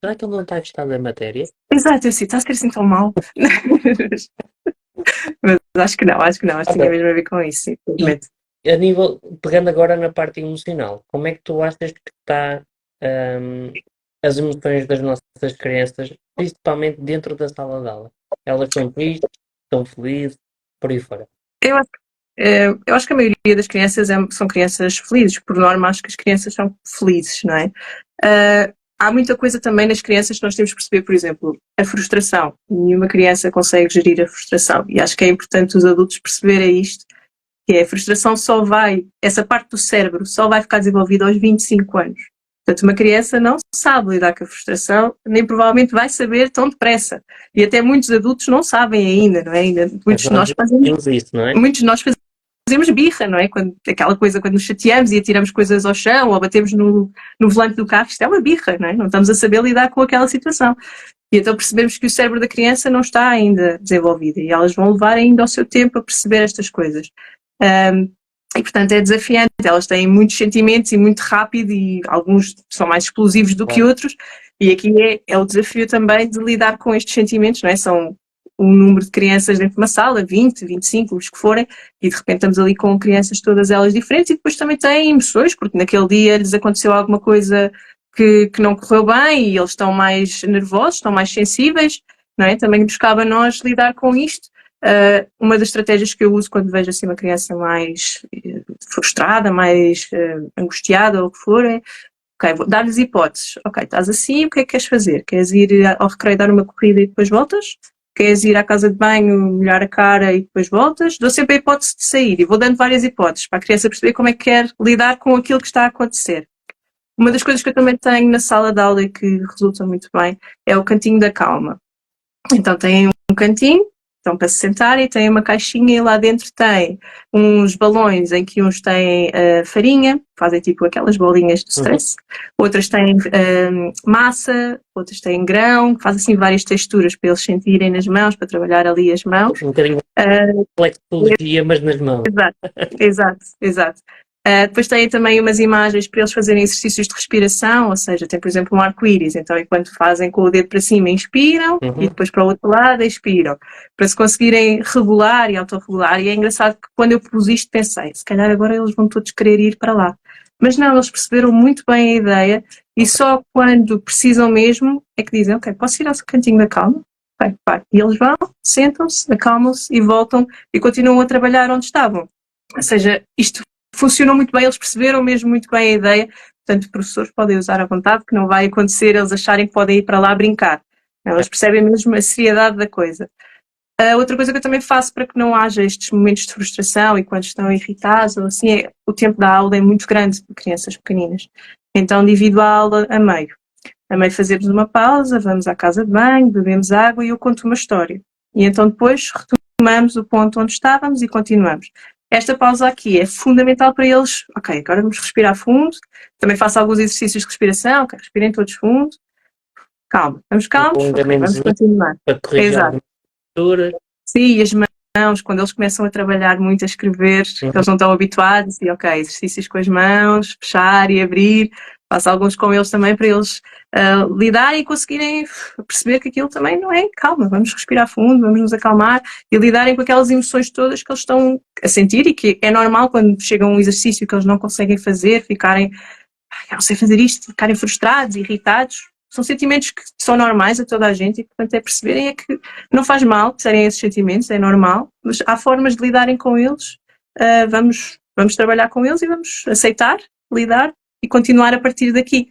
Será que ele não está a gostar da matéria? Exato, eu sei, está a ser assim tão mal. Mas acho que não, acho que tinha mesmo a ver com isso, simplesmente. A nível, pegando agora na parte emocional, como é que tu achas que está as emoções das nossas crianças, principalmente dentro da sala de aula? Elas estão tristes, estão felizes, por aí fora? Eu acho que a maioria das crianças são crianças felizes. Por norma, acho que as crianças são felizes, não é? Há muita coisa também nas crianças que nós temos que perceber, por exemplo, a frustração. Nenhuma criança consegue gerir a frustração. E acho que é importante os adultos perceberem isto, que a frustração essa parte do cérebro só vai ficar desenvolvida aos 25 anos. Portanto, uma criança não sabe lidar com a frustração, nem provavelmente vai saber tão depressa. E até muitos adultos não sabem ainda, não é? Mas nós temos isso, não é? Muitos de nós fazemos birra, não é? Aquela coisa quando nos chateamos e atiramos coisas ao chão ou batemos no volante do carro, isto é uma birra, não é? Não estamos a saber lidar com aquela situação. E então percebemos que o cérebro da criança não está ainda desenvolvido e elas vão levar ainda o seu tempo a perceber estas coisas. E, portanto, é desafiante. Elas têm muitos sentimentos e muito rápido e alguns são mais explosivos do que outros. E aqui é o desafio também de lidar com estes sentimentos, não é? São um número de crianças dentro de uma sala, 20, 25, os que forem, e de repente estamos ali com crianças todas elas diferentes e depois também têm emoções, porque naquele dia lhes aconteceu alguma coisa que não correu bem e eles estão mais nervosos, estão mais sensíveis, não é? Também nos cabe a nós lidar com isto. Uma das estratégias que eu uso quando vejo assim uma criança mais frustrada, mais angustiada ou o que for, é vou dar-lhes hipóteses. Ok, estás assim, o que é que queres fazer? Queres ir ao recreio dar uma corrida e depois voltas? Queres ir à casa de banho, molhar a cara e depois voltas? Dou sempre a hipótese de sair e vou dando várias hipóteses para a criança perceber como é que quer lidar com aquilo que está a acontecer. Uma das coisas que eu também tenho na sala de aula e que resulta muito bem é o cantinho da calma. Então tem um cantinho, então para se sentarem, tem uma caixinha e lá dentro tem uns balões em que uns têm farinha, fazem tipo aquelas bolinhas de stress, outras têm massa, outras têm grão, faz assim várias texturas para eles sentirem nas mãos, para trabalhar ali as mãos. Um bocadinho de flexologia, mas nas mãos. Exato. Depois têm também umas imagens para eles fazerem exercícios de respiração, ou seja, tem por exemplo um arco-íris, então enquanto fazem com o dedo para cima inspiram e depois para o outro lado expiram, para se conseguirem regular e autorregular. E é engraçado que quando eu pus isto pensei, se calhar agora eles vão todos querer ir para lá. Mas não, eles perceberam muito bem a ideia e só quando precisam mesmo é que dizem, ok, posso ir ao cantinho da calma? Okay, vai. E eles vão, sentam-se, acalmam-se e voltam e continuam a trabalhar onde estavam. Ou seja, isto funcionou muito bem, eles perceberam mesmo muito bem a ideia, portanto, professores podem usar à vontade, que não vai acontecer eles acharem que podem ir para lá brincar. Eles percebem mesmo a seriedade da coisa. Outra coisa que eu também faço para que não haja estes momentos de frustração e quando estão irritados ou assim, é o tempo da aula é muito grande para crianças pequeninas. Então divido a aula a meio. A meio fazemos uma pausa, vamos à casa de banho, bebemos água e eu conto uma história. E então depois retomamos o ponto onde estávamos e continuamos. Esta pausa aqui é fundamental para eles. Ok, agora vamos respirar fundo. Também faço alguns exercícios de respiração. Ok, respirem todos fundo. Calma, vamos calmos. Okay, vamos continuar. Para corrigir a postura. Sim, e as mãos, quando eles começam a trabalhar muito, a escrever, eles não estão habituados. E ok, exercícios com as mãos, fechar e abrir. Faço alguns com eles também para eles lidarem e conseguirem perceber que aquilo também não é calma, vamos respirar fundo, vamos nos acalmar e lidarem com aquelas emoções todas que eles estão a sentir e que é normal quando chega um exercício que eles não conseguem fazer, ficarem, eu não sei fazer isto, ficarem frustrados, irritados. São sentimentos que são normais a toda a gente e, portanto, é perceberem é que não faz mal terem esses sentimentos, é normal, mas há formas de lidarem com eles, vamos trabalhar com eles e vamos aceitar, lidar e continuar a partir daqui.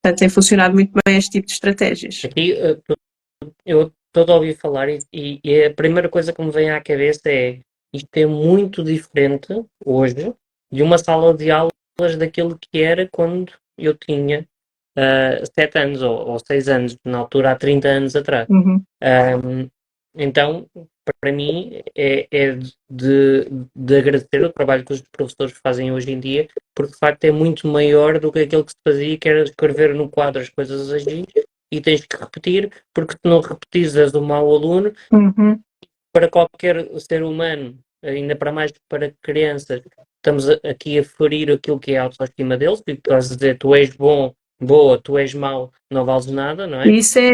Portanto, tem funcionado muito bem este tipo de estratégias. Aqui, eu estou a ouvir falar e a primeira coisa que me vem à cabeça é isto é muito diferente hoje de uma sala de aulas daquilo que era quando eu tinha 7 anos ou 6 anos, na altura há 30 anos atrás. Então, para mim, é de agradecer o trabalho que os professores fazem hoje em dia, porque de facto é muito maior do que aquilo que se fazia, que era escrever no quadro as coisas assim, e tens que repetir, porque se não repetires és um mau aluno. Para qualquer ser humano, ainda para mais para crianças, estamos aqui a ferir aquilo que é a autoestima deles, e tu estás a dizer, tu és bom, boa, tu és mau, não vales nada, não é? Isso é...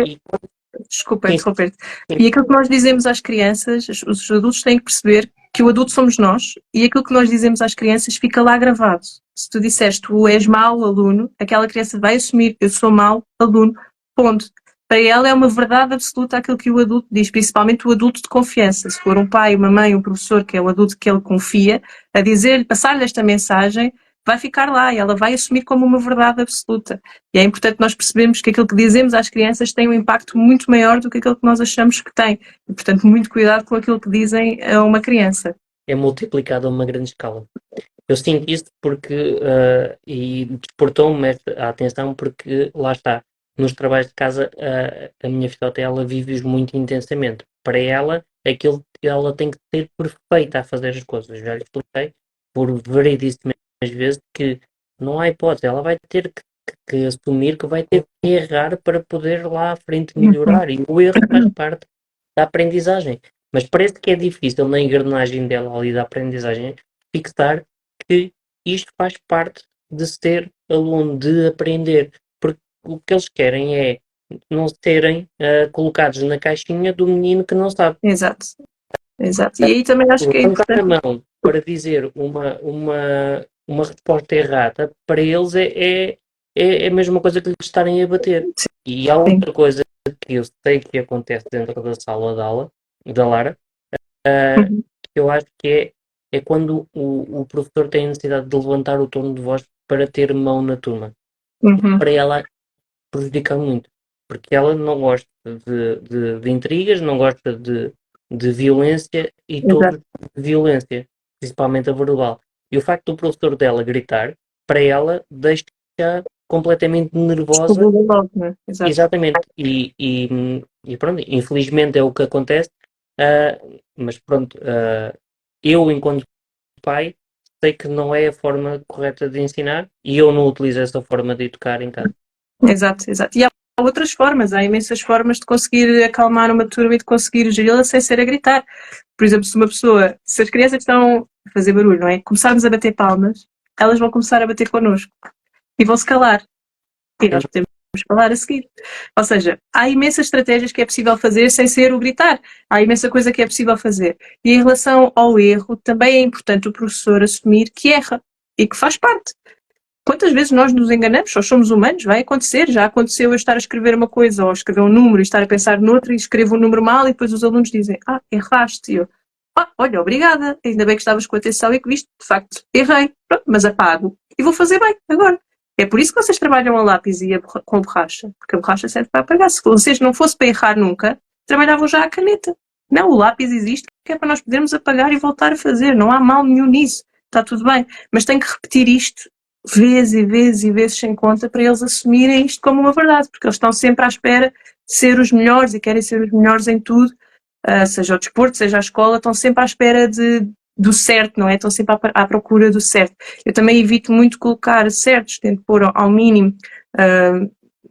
Desculpa interromper-te. E aquilo que nós dizemos às crianças, os adultos têm que perceber que o adulto somos nós e aquilo que nós dizemos às crianças fica lá gravado. Se tu disseres tu és mau aluno, aquela criança vai assumir eu sou mau aluno, ponto. Para ela é uma verdade absoluta aquilo que o adulto diz, principalmente o adulto de confiança. Se for um pai, uma mãe, um professor que é o adulto que ele confia, a dizer-lhe, passar-lhe esta mensagem, vai ficar lá e ela vai assumir como uma verdade absoluta. E é importante nós percebermos que aquilo que dizemos às crianças tem um impacto muito maior do que aquilo que nós achamos que tem. E, portanto, muito cuidado com aquilo que dizem a uma criança. É multiplicado a uma grande escala. Eu sinto isso porque, e despertou-me a atenção porque, lá está, nos trabalhos de casa, a minha filhota, ela vive-os muito intensamente. Para ela, ela tem que ser perfeita a fazer as coisas. Já lhe expliquei, por variedíssimas vezes, que não há hipótese. Ela vai ter que assumir que vai ter que errar para poder lá à frente melhorar. E o erro faz parte da aprendizagem. Mas parece que é difícil na engrenagem dela ali da aprendizagem fixar que isto faz parte de ser aluno, de aprender, porque o que eles querem é não serem colocados na caixinha do menino que não sabe. Exato, exato. E aí também acho que é Levantar a importante. mão para dizer uma resposta errada, para eles é a mesma coisa que lhes estarem a bater. E há Sim. outra coisa que eu sei que acontece dentro da sala de aula, da Lara, Uhum. que eu acho que é quando o professor tem a necessidade de levantar o tom de voz para ter mão na turma. Uhum. Para ela prejudica muito, porque ela não gosta de intrigas, não gosta de violência e Exato. todo tipo de violência, principalmente a verbal. E o facto do professor dela gritar, para ela, deixa completamente nervosa. Desculpa logo, né? Exato. Exatamente, e pronto, infelizmente é o que acontece, ah, mas pronto, eu enquanto pai sei que não é a forma correta de ensinar e eu não utilizo essa forma de educar em casa. Exato, exato. E há outras formas, há imensas formas de conseguir acalmar uma turma e de conseguir geri-la sem ser a gritar. Por exemplo, se as crianças estão a fazer barulho, não é? Começarmos a bater palmas, elas vão começar a bater connosco e vão se calar. E nós podemos falar a seguir. Ou seja, há imensas estratégias que é possível fazer sem ser o gritar. Há imensa coisa que é possível fazer. E em relação ao erro, também é importante o professor assumir que erra e que faz parte. Quantas vezes nós nos enganamos? Nós somos humanos, vai acontecer. Já aconteceu eu estar a escrever uma coisa ou escrever um número e estar a pensar noutra e escrevo um número mal e depois os alunos dizem, erraste. E eu, olha, obrigada, ainda bem que estavas com atenção e que viste, de facto, errei. Pronto, mas apago e vou fazer bem agora. É por isso que vocês trabalham a lápis e com a borracha, porque a borracha serve para apagar. Se vocês não fossem para errar nunca, trabalhavam já a caneta. Não, o lápis existe que é para nós podermos apagar e voltar a fazer. Não há mal nenhum nisso. Está tudo bem. Mas tem que repetir isto vezes e vezes e vezes sem conta para eles assumirem isto como uma verdade, porque eles estão sempre à espera de ser os melhores e querem ser os melhores em tudo, seja o desporto, seja a escola, estão sempre à espera do certo, não é? Estão sempre à procura do certo. Eu também evito muito colocar certos, tento pôr ao mínimo.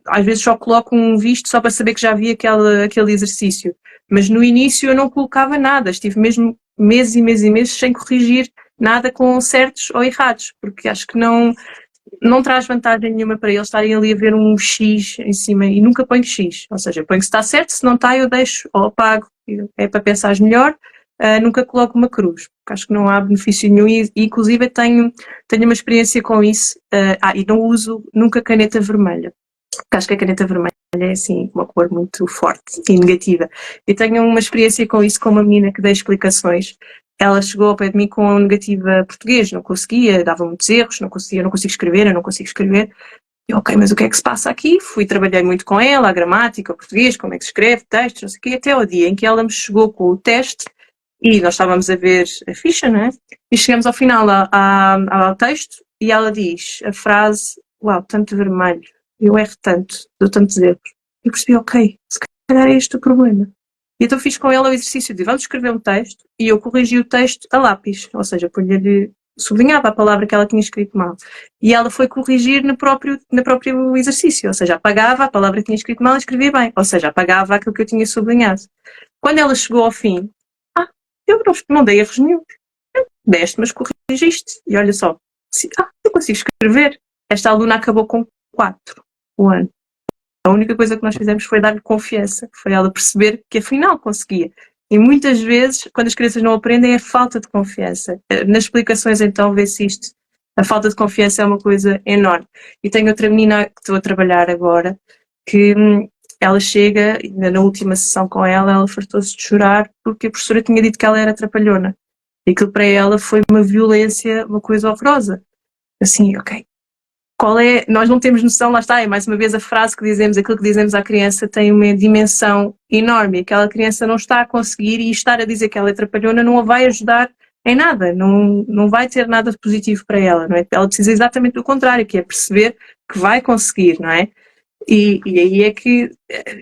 Às vezes só coloco um visto só para saber que já vi aquele exercício. Mas no início eu não colocava nada, estive mesmo meses e meses e meses sem corrigir nada com certos ou errados, porque acho que não traz vantagem nenhuma para eles estarem ali a ver um X em cima e nunca ponho X, ou seja, ponho que está certo, se não está eu deixo ou apago, é para pensar melhor, nunca coloco uma cruz, porque acho que não há benefício nenhum e inclusive tenho uma experiência com isso, e não uso nunca caneta vermelha, porque acho que a caneta vermelha é assim uma cor muito forte e negativa. E tenho uma experiência com isso com uma menina que dei explicações. Ela chegou ao pé de mim com negativa português, não conseguia, dava muitos erros, não consigo escrever, eu não consigo escrever. E ok, mas o que é que se passa aqui? Trabalhei muito com ela, a gramática, o português, como é que se escreve, textos, não sei o quê, até ao dia em que ela me chegou com o teste e nós estávamos a ver a ficha, não é? E chegamos ao final ao texto e ela diz a frase, uau, tanto vermelho, eu erro tanto, dou tantos erros. E percebi, ok, se calhar é este o problema. E então fiz com ela o exercício de vamos escrever um texto e eu corrigi o texto a lápis, ou seja, sublinhava a palavra que ela tinha escrito mal. E ela foi corrigir no próprio exercício, ou seja, apagava a palavra que tinha escrito mal e escrevia bem, ou seja, apagava aquilo que eu tinha sublinhado. Quando ela chegou ao fim, eu não dei erros nenhum. Deste, mas corrigiste. E olha só, eu consigo escrever. Esta aluna acabou com 4 o ano. A única coisa que nós fizemos foi dar-lhe confiança, foi ela perceber que afinal conseguia. E muitas vezes, quando as crianças não aprendem, é falta de confiança. Nas explicações, então, vê-se isto. A falta de confiança é uma coisa enorme. E tenho outra menina que estou a trabalhar agora, que ela chega, na última sessão com ela fartou-se de chorar porque a professora tinha dito que ela era trapalhona. E aquilo para ela foi uma violência, uma coisa horrorosa. Assim, ok, nós não temos noção, lá está, é mais uma vez a frase que dizemos, aquilo que dizemos à criança tem uma dimensão enorme, aquela criança não está a conseguir e estar a dizer que ela é trapalhona não a vai ajudar em nada, não vai ter nada de positivo para ela, não é? Ela precisa exatamente do contrário, que é perceber que vai conseguir, não é? E aí é que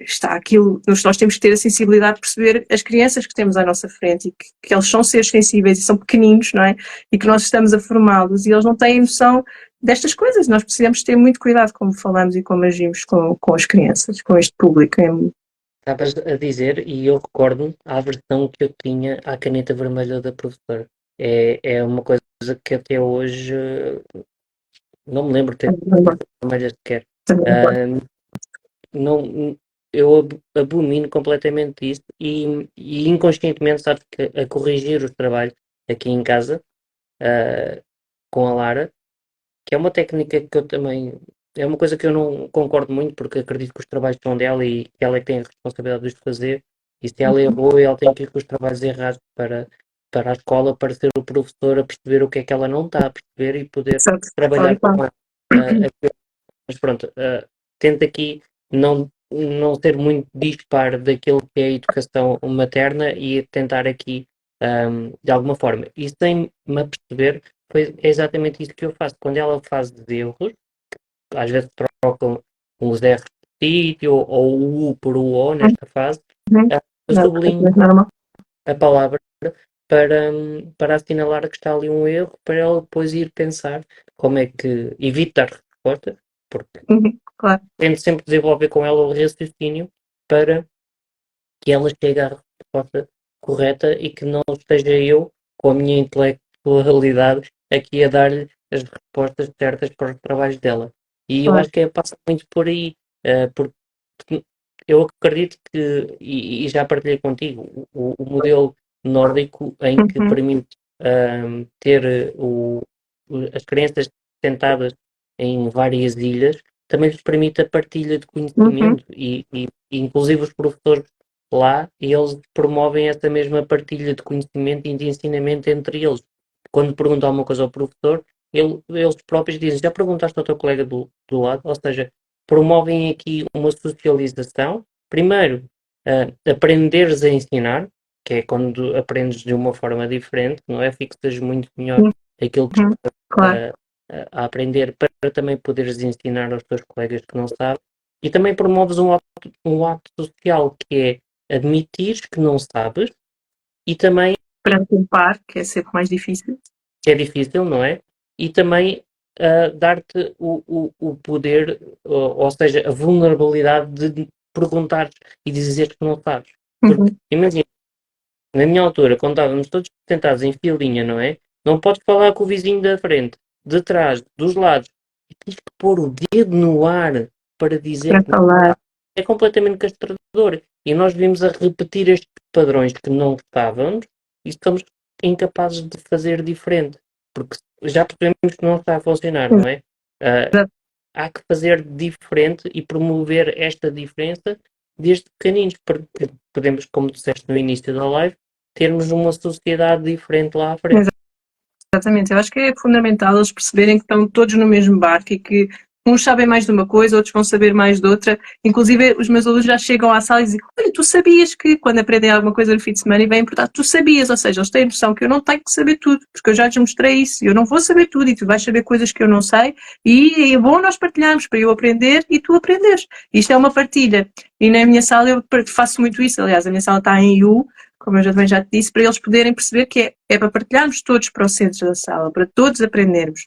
está aquilo, nós temos que ter a sensibilidade de perceber as crianças que temos à nossa frente e que eles são seres sensíveis e são pequeninos, não é? E que nós estamos a formá-los e eles não têm noção destas coisas. Nós precisamos ter muito cuidado como falamos e como agimos com as crianças, com este público. Estavas a dizer, e eu recordo-me à versão que eu tinha à caneta vermelha da professora. É uma coisa que até hoje não me lembro de ter vermelhas sequer. Ah, não, eu abomino completamente isso e inconscientemente, sabes que a corrigir os trabalhos aqui em casa, com a Lara, que é uma técnica que eu também. É uma coisa que eu não concordo muito, porque acredito que os trabalhos são dela e que ela é que tem a responsabilidade de os fazer. E se ela errou, ela tem que ir com os trabalhos errados para a escola, para ser o professor a perceber o que é que ela não está a perceber e poder trabalhar com ela. Mas pronto, tento aqui não ser muito dispar daquilo que é a educação materna e tentar aqui, de alguma forma. E sem me aperceber, é exatamente isso que eu faço. Quando ela faz erros, às vezes trocam os R de sítio ou o U por o O nesta fase, eu sublinho a palavra para assinalar que está ali um erro, para ela depois ir pensar como é que evita a resposta, porque Claro. tento sempre desenvolver com ela o raciocínio para que ela chegue à resposta correta e que não esteja eu, com a minha intelectualidade, aqui a dar-lhe as respostas certas para os trabalhos dela. E eu Claro. acho que passa muito por aí, porque eu acredito que, e já partilhei contigo, o modelo nórdico em que permite ter as crianças sentadas em várias ilhas, também lhes permite a partilha de conhecimento e inclusive os professores lá eles promovem essa mesma partilha de conhecimento e de ensinamento entre eles. Quando perguntam alguma coisa ao professor, eles próprios dizem, já perguntaste ao teu colega do lado? Ou seja, promovem aqui uma socialização. Primeiro, aprenderes a ensinar, que é quando aprendes de uma forma diferente, não é? Fixas muito melhor aquilo que estás Claro. a aprender para também poderes ensinar aos teus colegas que não sabem. E também promoves um ato social, que é admitir que não sabes e também, Perante um par, que é sempre mais difícil. que é difícil, não é? E também dar-te o poder, ou seja, a vulnerabilidade de perguntar e dizer que não sabes. Porque, imagina, na minha altura, quando estávamos todos sentados em filinha, não é? Não podes falar com o vizinho da frente, de trás, dos lados. E tens que pôr o dedo no ar para dizer Para que não falar. sabes. É completamente castrador. E nós vimos a repetir estes padrões que não estávamos e estamos incapazes de fazer diferente. Porque já percebemos que não está a funcionar, não é? Há que fazer diferente e promover esta diferença desde pequeninos, porque podemos, como disseste no início da live, termos uma sociedade diferente lá à frente. Exatamente, eu acho que é fundamental eles perceberem que estão todos no mesmo barco e que uns sabem mais de uma coisa, outros vão saber mais de outra. Inclusive, os meus alunos já chegam à sala e dizem: olha, tu sabias que, quando aprendem alguma coisa no fim de semana e vêm perguntar, tu sabias, ou seja, eles têm noção que eu não tenho que saber tudo, porque eu já lhes mostrei isso, eu não vou saber tudo e tu vais saber coisas que eu não sei e é bom nós partilharmos para eu aprender e tu aprenderes. Isto é uma partilha. E na minha sala eu faço muito isso, aliás, a minha sala está em U, como eu também já te disse, para eles poderem perceber que é para partilharmos todos para o centro da sala, para todos aprendermos.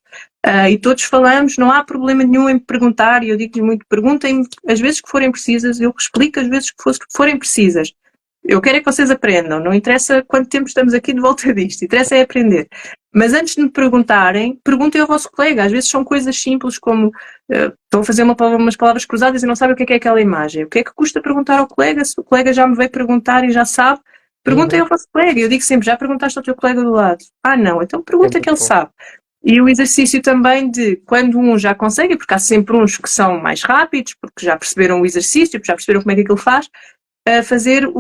E todos falamos, não há problema nenhum em perguntar, e eu digo-lhes muito, perguntem as vezes que forem precisas, eu explico as vezes que forem precisas. Eu quero é que vocês aprendam, não interessa quanto tempo estamos aqui de volta disto, interessa é aprender. Mas antes de me perguntarem, perguntem ao vosso colega, às vezes são coisas simples como estão a fazer umas palavras cruzadas e não sabem o que é aquela imagem. O que é que custa perguntar ao colega, se o colega já me veio perguntar e já sabe? Perguntem ao vosso colega. Eu digo sempre, já perguntaste ao teu colega do lado? Ah, não, então pergunta que ele sabe. E o exercício também de, quando um já consegue, porque há sempre uns que são mais rápidos, porque já perceberam o exercício, porque já perceberam como é que aquilo faz, a fazer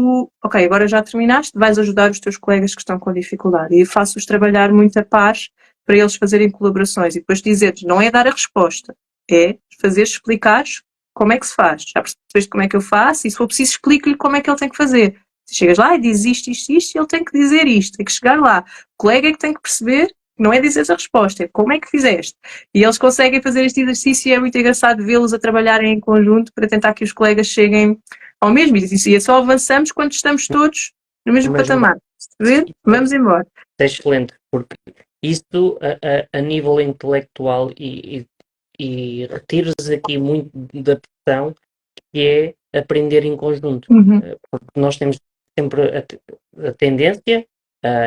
ok, agora já terminaste, vais ajudar os teus colegas que estão com dificuldade. E faço-os trabalhar muito a paz para eles fazerem colaborações. E depois dizer-lhes, não é dar a resposta, é fazer explicar como é que se faz. Já percebeste como é que eu faço? E se for preciso, explico-lhe como é que ele tem que fazer. Chegas lá e dizes isto, e ele tem que dizer isto, tem que chegar lá. O colega é que tem que perceber, não é dizer a resposta, é como é que fizeste. E eles conseguem fazer este exercício e é muito engraçado vê-los a trabalharem em conjunto para tentar que os colegas cheguem ao mesmo. E só avançamos quando estamos todos no mesmo patamar. Ver? Vamos embora. É excelente, porque isso a nível intelectual e retira-se aqui muito da pressão que é aprender em conjunto. Porque nós temos sempre a tendência,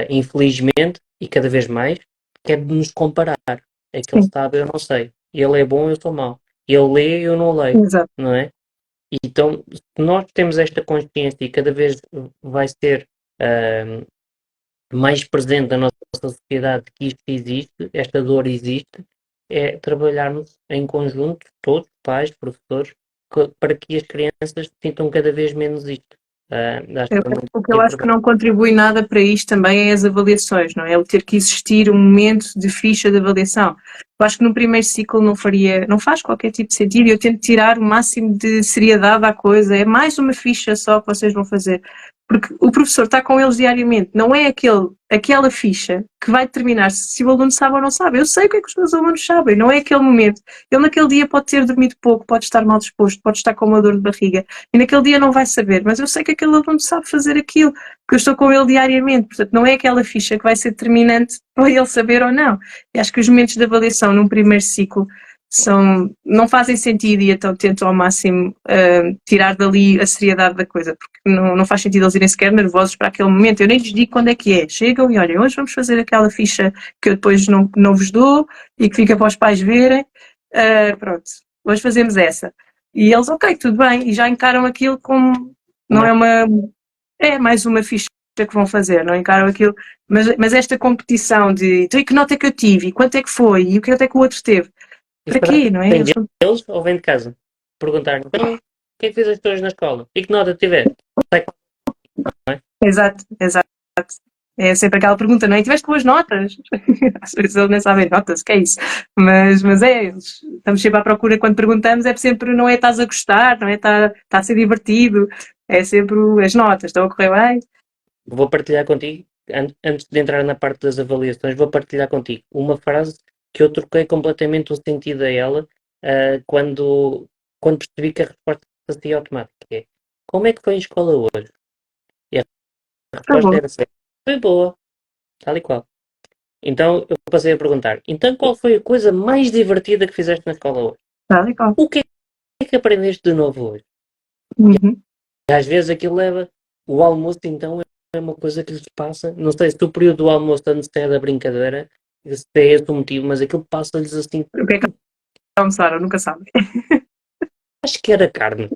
infelizmente, e cada vez mais, que é de nos comparar. É que ele sabe, eu não sei. Ele é bom, eu sou mau. Ele lê, eu não leio. Exato. Não é? Então, se nós temos esta consciência e cada vez vai ser mais presente na nossa sociedade que isto existe, esta dor existe, é trabalharmos em conjunto, todos, pais, professores, para que as crianças sintam cada vez menos isto. O que eu acho que não contribui nada para isto também é as avaliações, não é? O ter que existir um momento de ficha de avaliação. Eu acho que no primeiro ciclo não faz qualquer tipo de sentido e eu tento tirar o máximo de seriedade à coisa. É mais uma ficha só que vocês vão fazer. Porque o professor está com eles diariamente, não é aquela ficha que vai determinar se o aluno sabe ou não sabe. Eu sei o que é que os meus alunos sabem, não é aquele momento. Ele naquele dia pode ter dormido pouco, pode estar mal disposto, pode estar com uma dor de barriga e naquele dia não vai saber, mas eu sei que aquele aluno sabe fazer aquilo, porque eu estou com ele diariamente, portanto não é aquela ficha que vai ser determinante para ele saber ou não. E acho que os momentos de avaliação num primeiro ciclo não fazem sentido e então tento ao máximo tirar dali a seriedade da coisa, porque não faz sentido eles irem sequer nervosos para aquele momento. Eu nem lhes digo quando é que é. Chegam e olhem, hoje vamos fazer aquela ficha que eu depois não vos dou e que fica para os pais verem. Pronto, hoje fazemos essa. E eles, ok, tudo bem, e já encaram aquilo como, não é mais uma ficha que vão fazer, não encaram aquilo, mas esta competição de então, e que nota é que eu tive, e quanto é que foi, e o que é que o outro teve, para quê, não é? Vem deles ou vem de casa? Perguntar, então, o que é que fizeste hoje na escola? E que nota tiveste? Exato. É sempre aquela pergunta, não é? Tiveste boas notas? Às vezes eles nem sabem notas, que é isso? Mas estamos sempre à procura, quando perguntamos, é sempre, não é estás a gostar, não é está a ser divertido, é sempre as notas, estão a correr bem. Vou partilhar contigo, antes de entrar na parte das avaliações, vou partilhar contigo uma frase que eu troquei completamente o sentido a ela quando percebi que a resposta seria automática. É, como é que foi a escola hoje? E a resposta era assim, foi boa, tal e qual. Então eu passei a perguntar, então qual foi a coisa mais divertida que fizeste na escola hoje? Tal e qual. O que é que aprendeste de novo hoje? E às vezes aquilo leva, o almoço então é uma coisa que lhes passa, não sei se o período do almoço antecede a brincadeira, se é esse o motivo, mas aquilo passa-lhes assim. O que é que almoçaram? Nunca sabem. Acho que era carne.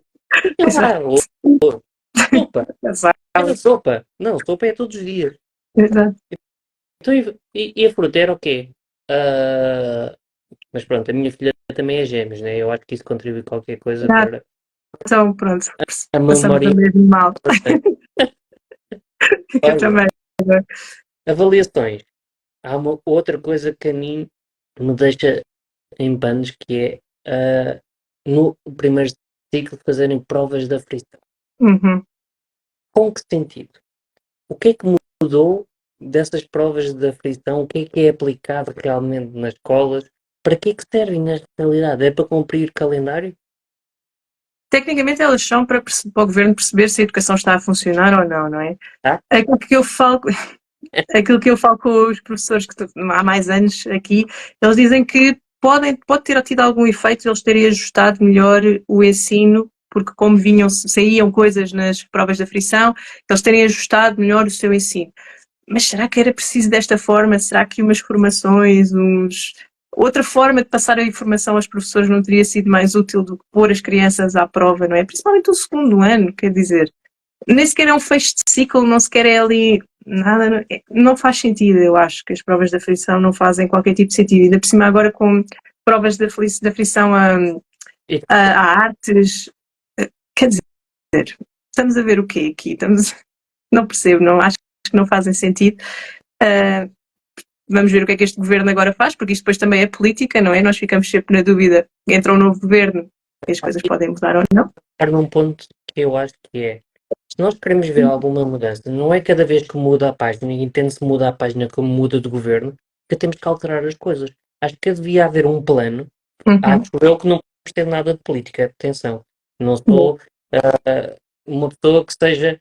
Sopa. Era sopa. Não, sopa é todos os dias. Exato. Então, e a fruta era o quê? Mas pronto, a minha filha também é gêmeos, né? Eu acho que isso contribui qualquer coisa para Então, pronto. a memória. Mesmo mal. Eu também. Avaliações. Há uma outra coisa que a mim me deixa em panos, que é no primeiro ciclo fazerem provas de aflição. Com que sentido? O que é que mudou dessas provas de aflição? O que é aplicado realmente nas escolas? Para que é que servem na realidade? É para cumprir calendário? Tecnicamente elas são para o governo perceber se a educação está a funcionar ou não, não é? Aquilo que eu falo com os professores que há mais anos aqui, eles dizem que pode ter tido algum efeito eles terem ajustado melhor o ensino, porque como saíam coisas nas provas de aflição, eles terem ajustado melhor o seu ensino. Mas será que era preciso desta forma? Será que umas formações, outra forma de passar a informação aos professores não teria sido mais útil do que pôr as crianças à prova, não é? Principalmente o segundo ano, quer dizer, nem sequer é um fecho de ciclo, não sequer é ali nada, não faz sentido, eu acho que as provas de aflição não fazem qualquer tipo de sentido, ainda por cima agora com provas de aflição a artes, quer dizer, estamos a ver o quê aqui? Não percebo, acho que não fazem sentido. Vamos ver o que é que este governo agora faz, porque isto depois também é política, não é? Nós ficamos sempre na dúvida, entra um novo governo e as coisas podem mudar ou não. Num ponto que eu acho que é, se nós queremos ver alguma mudança, não é cada vez que muda a página, e entende-se muda a página como muda de governo, que temos que alterar as coisas. Acho que devia haver um plano. Uhum. Acho eu que não percebo nada de política, atenção. Não sou uma pessoa que esteja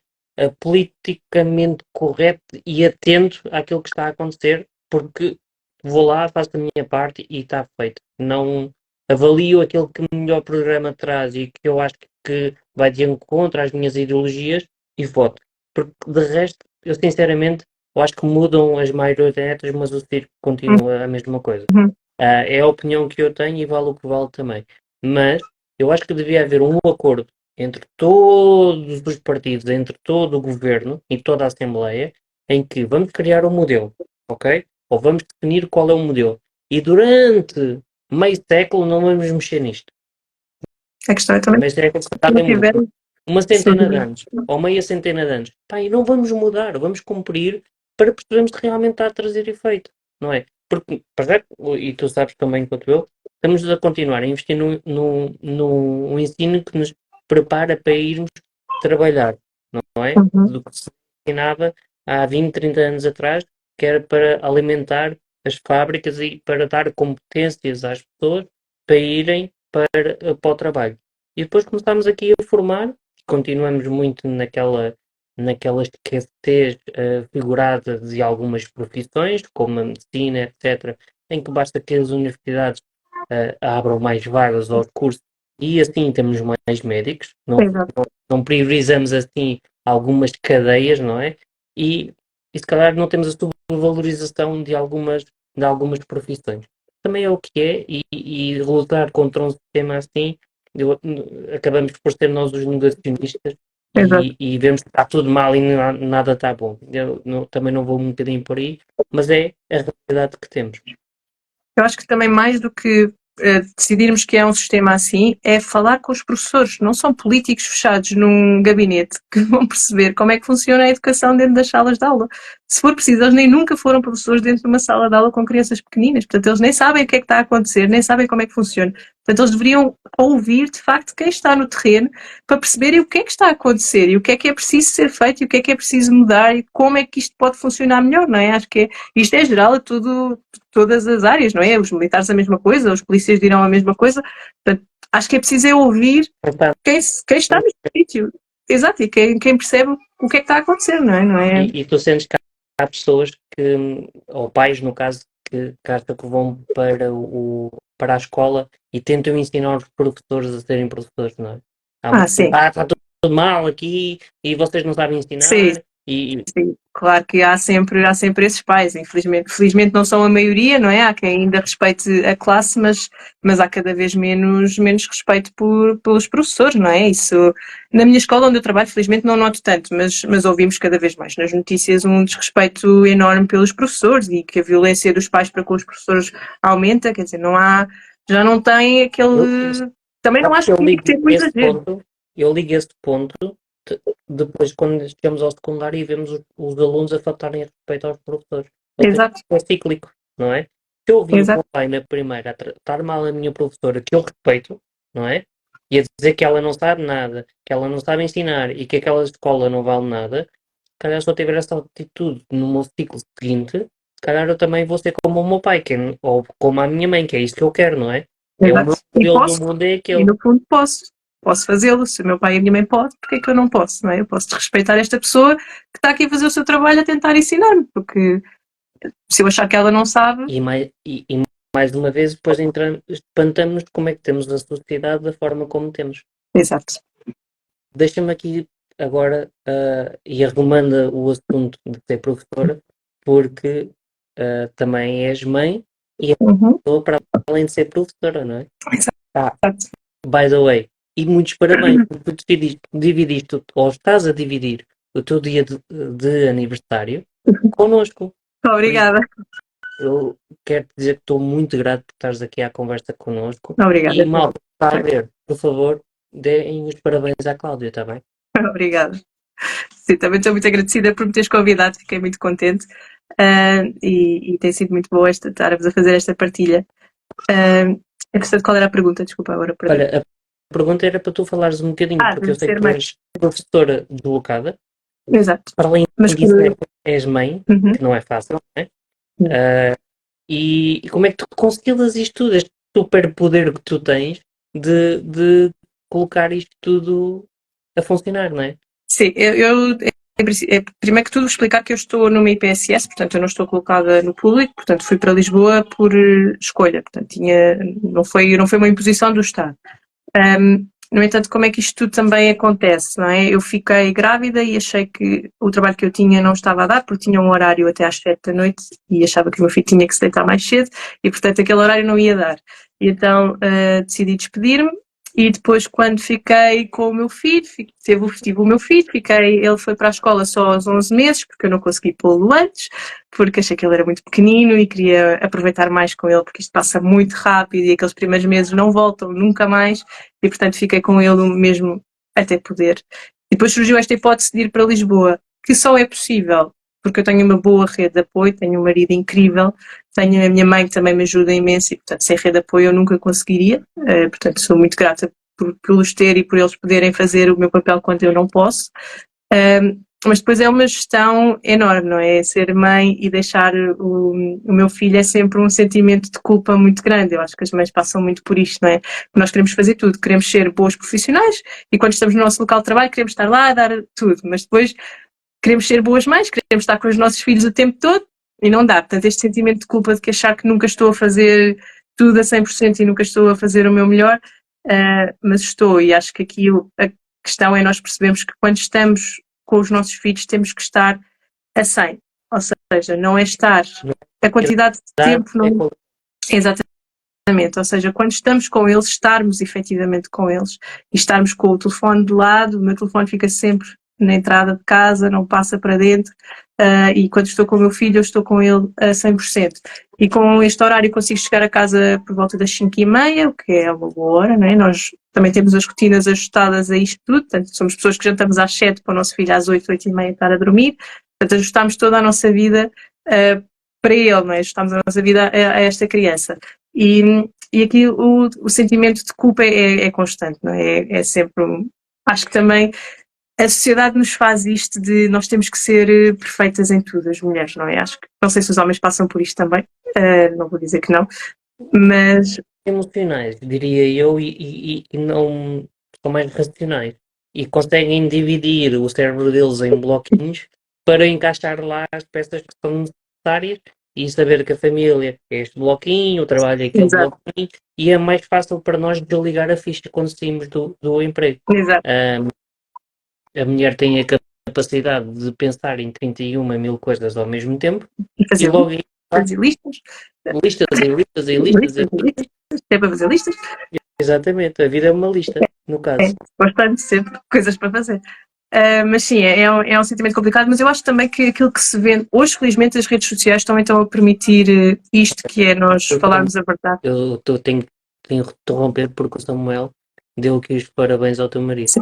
politicamente correto e atento àquilo que está a acontecer, porque vou lá, faço a minha parte e está feito. Não avalio aquilo que o melhor programa traz e que eu acho que vai de encontro às minhas ideologias e voto. Porque de resto, eu sinceramente, eu acho que mudam as marionetas, mas o circo continua a mesma coisa. Uhum. É a opinião que eu tenho e vale o que vale também. Mas eu acho que devia haver um acordo entre todos os partidos, entre todo o governo e toda a Assembleia, em que vamos criar um modelo, ok? Ou vamos definir qual é o modelo. E durante meio século não vamos mexer nisto. A questão é também Meio século que está se não em tiver. uma Sim. centena de anos, ou meia centena de anos. Pá, e não vamos mudar, vamos cumprir para percebermos que realmente está a trazer efeito, não é? Porque, para já, e tu sabes também quanto eu, estamos a continuar a investir num ensino que nos prepara para irmos trabalhar, não é? Uhum. Do que se ensinava há 20, 30 anos atrás, que era para alimentar as fábricas e para dar competências às pessoas para irem para o trabalho. E depois começámos aqui a formar, continuamos muito naquela escassez figurada de algumas profissões, como a medicina, etc., em que basta que as universidades abram mais vagas aos cursos e assim temos mais médicos, Exato. não priorizamos assim algumas cadeias, não é? E se calhar não temos a subvalorização de algumas profissões. Também é o que é, e lutar contra um sistema assim, acabamos por ser nós os negacionistas Exato. e vemos que está tudo mal e nada está bom. Eu também não vou um bocadinho por aí, mas é a realidade que temos. Eu acho que também mais do que decidirmos que é um sistema assim, é falar com os professores. Não são políticos fechados num gabinete que vão perceber como é que funciona a educação dentro das salas de aula. Se for preciso, eles nem nunca foram professores dentro de uma sala de aula com crianças pequeninas. Portanto, eles nem sabem o que é que está a acontecer, nem sabem como é que funciona. Portanto, eles deveriam ouvir, de facto, quem está no terreno para perceberem o que é que está a acontecer e o que é preciso ser feito e o que é preciso mudar e como é que isto pode funcionar melhor, não é? Acho que isto é geral a todas as áreas, não é? Os militares a mesma coisa, os polícias dirão a mesma coisa. Portanto, acho que é preciso é ouvir quem está no sítio. Exato, e quem percebe o que é que está a acontecer, não é? Não é? E tu sentes que há pessoas que, ou pais no caso, que acham que vão para a escola e tentam ensinar os professores a serem professores, não é? Sim. Está tudo mal aqui e vocês não sabem Sim, ensinar e sim. Claro que há sempre esses pais, infelizmente. Felizmente não são a maioria, não é? Há quem ainda respeite a classe, mas há cada vez menos respeito pelos professores, não é? Isso, na minha escola onde eu trabalho, felizmente não noto tanto, mas ouvimos cada vez mais nas notícias um desrespeito enorme pelos professores e que a violência dos pais para com os professores aumenta, quer dizer, já não tem aquele... Também não acho que eu tinha que ligo ter um esse exagero. ponto, eu ligo esse ponto depois quando chegamos ao secundário e vemos os alunos a faltarem respeito aos professores. Ou seja, Exato, é cíclico, não é? Se eu ouvi o exato, meu pai na primeira a tratar mal a minha professora, que eu respeito, não é? E a dizer que ela não sabe nada, que ela não sabe ensinar e que aquela escola não vale nada, se calhar se eu tiver essa atitude no meu ciclo seguinte, se calhar eu também vou ser como o meu pai, ou como a minha mãe, que é isso que eu quero, não é? É o meu exato. E modelo do posso, mundo é e aquele. no fundo posso fazê-lo. Se o meu pai e a minha mãe podem, porque é que eu não posso, não é? Eu posso respeitar esta pessoa que está aqui a fazer o seu trabalho a tentar ensinar-me, porque se eu achar que ela não sabe, E mais uma vez, depois espantamos como é que temos a sociedade da forma como temos. exato. Deixa-me aqui agora, e arrumando o assunto de ser professora, porque também és mãe e é Uhum. pessoa para além de ser professora, não é? Exato. Ah, by the way, e muitos parabéns, porque tu dividiste, ou estás a dividir o teu dia de aniversário connosco. Por isso, Obrigada. eu quero te dizer que estou muito grato por estares aqui à conversa connosco. Obrigada. E, malta, está a ver, por favor, deem os parabéns à Cláudia, está bem? Obrigada. Sim, também estou muito agradecida por me teres convidado, fiquei muito contente. E tem sido muito boa estarmos a fazer esta partilha. Entretanto, qual era a pergunta? Desculpa, agora perdi. Olha, pergunta era para tu falares um bocadinho, porque deve eu sei que ser tu mãe. és professora deslocada, Exato. para além Mas disso, né, és mãe, Uhum. que não é fácil, não é? Uhum. E como é que tu concilias isto tudo, este superpoder que tu tens de colocar isto tudo a funcionar, não é? Sim, primeiro que tudo explicar que eu estou numa IPSS, portanto eu não estou colocada no público, portanto fui para Lisboa por escolha, portanto não foi uma imposição do Estado. No entanto, como é que isto tudo também acontece, não é? Eu fiquei grávida e achei que o trabalho que eu tinha não estava a dar, porque tinha um horário até às 7 da noite e achava que o meu filho tinha que se deitar mais cedo e, portanto, aquele horário não ia dar. E então decidi despedir-me e depois, quando fiquei com o meu filho, tive o meu filho, ele foi para a escola só aos 11 meses, porque eu não consegui pô-lo antes, porque achei que ele era muito pequenino e queria aproveitar mais com ele, porque isto passa muito rápido e aqueles primeiros meses não voltam nunca mais, e portanto fiquei com ele mesmo até poder. E depois surgiu esta hipótese de ir para Lisboa, que só é possível porque eu tenho uma boa rede de apoio, tenho um marido incrível, tenho a minha mãe que também me ajuda imenso e, portanto, sem rede de apoio eu nunca conseguiria. Portanto, sou muito grata por os ter e por eles poderem fazer o meu papel quando eu não posso. Mas depois é uma gestão enorme, não é? Ser mãe e deixar o meu filho é sempre um sentimento de culpa muito grande. Eu acho que as mães passam muito por isto, não é? Porque nós queremos fazer tudo, queremos ser boas profissionais e quando estamos no nosso local de trabalho queremos estar lá a dar tudo, mas depois queremos ser boas mães, queremos estar com os nossos filhos o tempo todo e não dá. Portanto, este sentimento de culpa de que achar que nunca estou a fazer tudo a 100% e nunca estou a fazer o meu melhor, mas estou, e acho que aqui a questão é nós percebemos que quando estamos com os nossos filhos temos que estar a 100. Ou seja, não é estar, a quantidade de tempo não. Exatamente, ou seja, quando estamos com eles, estarmos efetivamente com eles e estarmos com o telefone de lado, o meu telefone fica sempre na entrada de casa, não passa para dentro, e quando estou com o meu filho, eu estou com ele a 100%. E com este horário consigo chegar a casa por volta das 5h30, o que é uma boa hora, não é? Nós também temos as rotinas ajustadas a isto tudo, portanto, somos pessoas que jantamos às 7 para o nosso filho às 8, 8h30 estar a dormir, portanto, ajustamos toda a nossa vida para ele, não é? Ajustamos a nossa vida a esta criança. E aqui o sentimento de culpa é constante, não é? É sempre. Acho que também a sociedade nos faz isto de nós temos que ser perfeitas em tudo, as mulheres, não é? Acho que não sei se os homens passam por isto também, não vou dizer que não, mas. Emocionais, diria eu, e não são mais racionais. E conseguem dividir o cérebro deles em bloquinhos para encaixar lá as peças que são necessárias e saber que a família é este bloquinho, o trabalho é aquele Exato, bloquinho, e é mais fácil para nós desligar a ficha quando saímos do emprego. exato. A mulher tem a capacidade de pensar em 31 mil coisas ao mesmo tempo E e fazer logo aí listas e listas, listas e listas e listas listas e e listas, é para fazer listas, exatamente, a vida é uma lista, no caso. bastante sempre, coisas para fazer. Mas sim, é um sentimento complicado, mas eu acho também que aquilo que se vê hoje, felizmente, as redes sociais também estão a permitir isto, que é nós falarmos a verdade. Tenho de interromper porque o Samuel deu aqui os parabéns ao teu marido. Sim.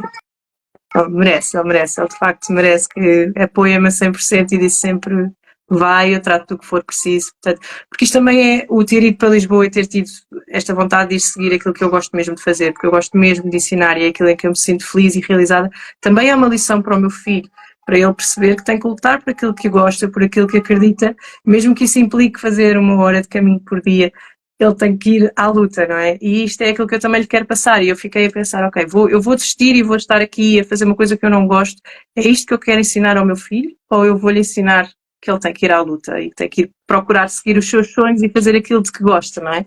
Ele merece, ele de facto merece, que apoia-me a 100% e disse sempre vai, eu trato do que for preciso. Portanto, porque isto também é o ter ido para Lisboa e ter tido esta vontade de ir seguir aquilo que eu gosto mesmo de fazer, porque eu gosto mesmo de ensinar e é aquilo em que eu me sinto feliz e realizada, também é uma lição para o meu filho, para ele perceber que tem que lutar por aquilo que gosta, por aquilo que acredita, mesmo que isso implique fazer 1 hora de caminho por dia, ele tem que ir à luta, não é? E isto é aquilo que eu também lhe quero passar. E eu fiquei a pensar, ok, eu vou desistir e vou estar aqui a fazer uma coisa que eu não gosto. É isto que eu quero ensinar ao meu filho? Ou eu vou-lhe ensinar que ele tem que ir à luta e tem que ir procurar seguir os seus sonhos e fazer aquilo de que gosta, não é?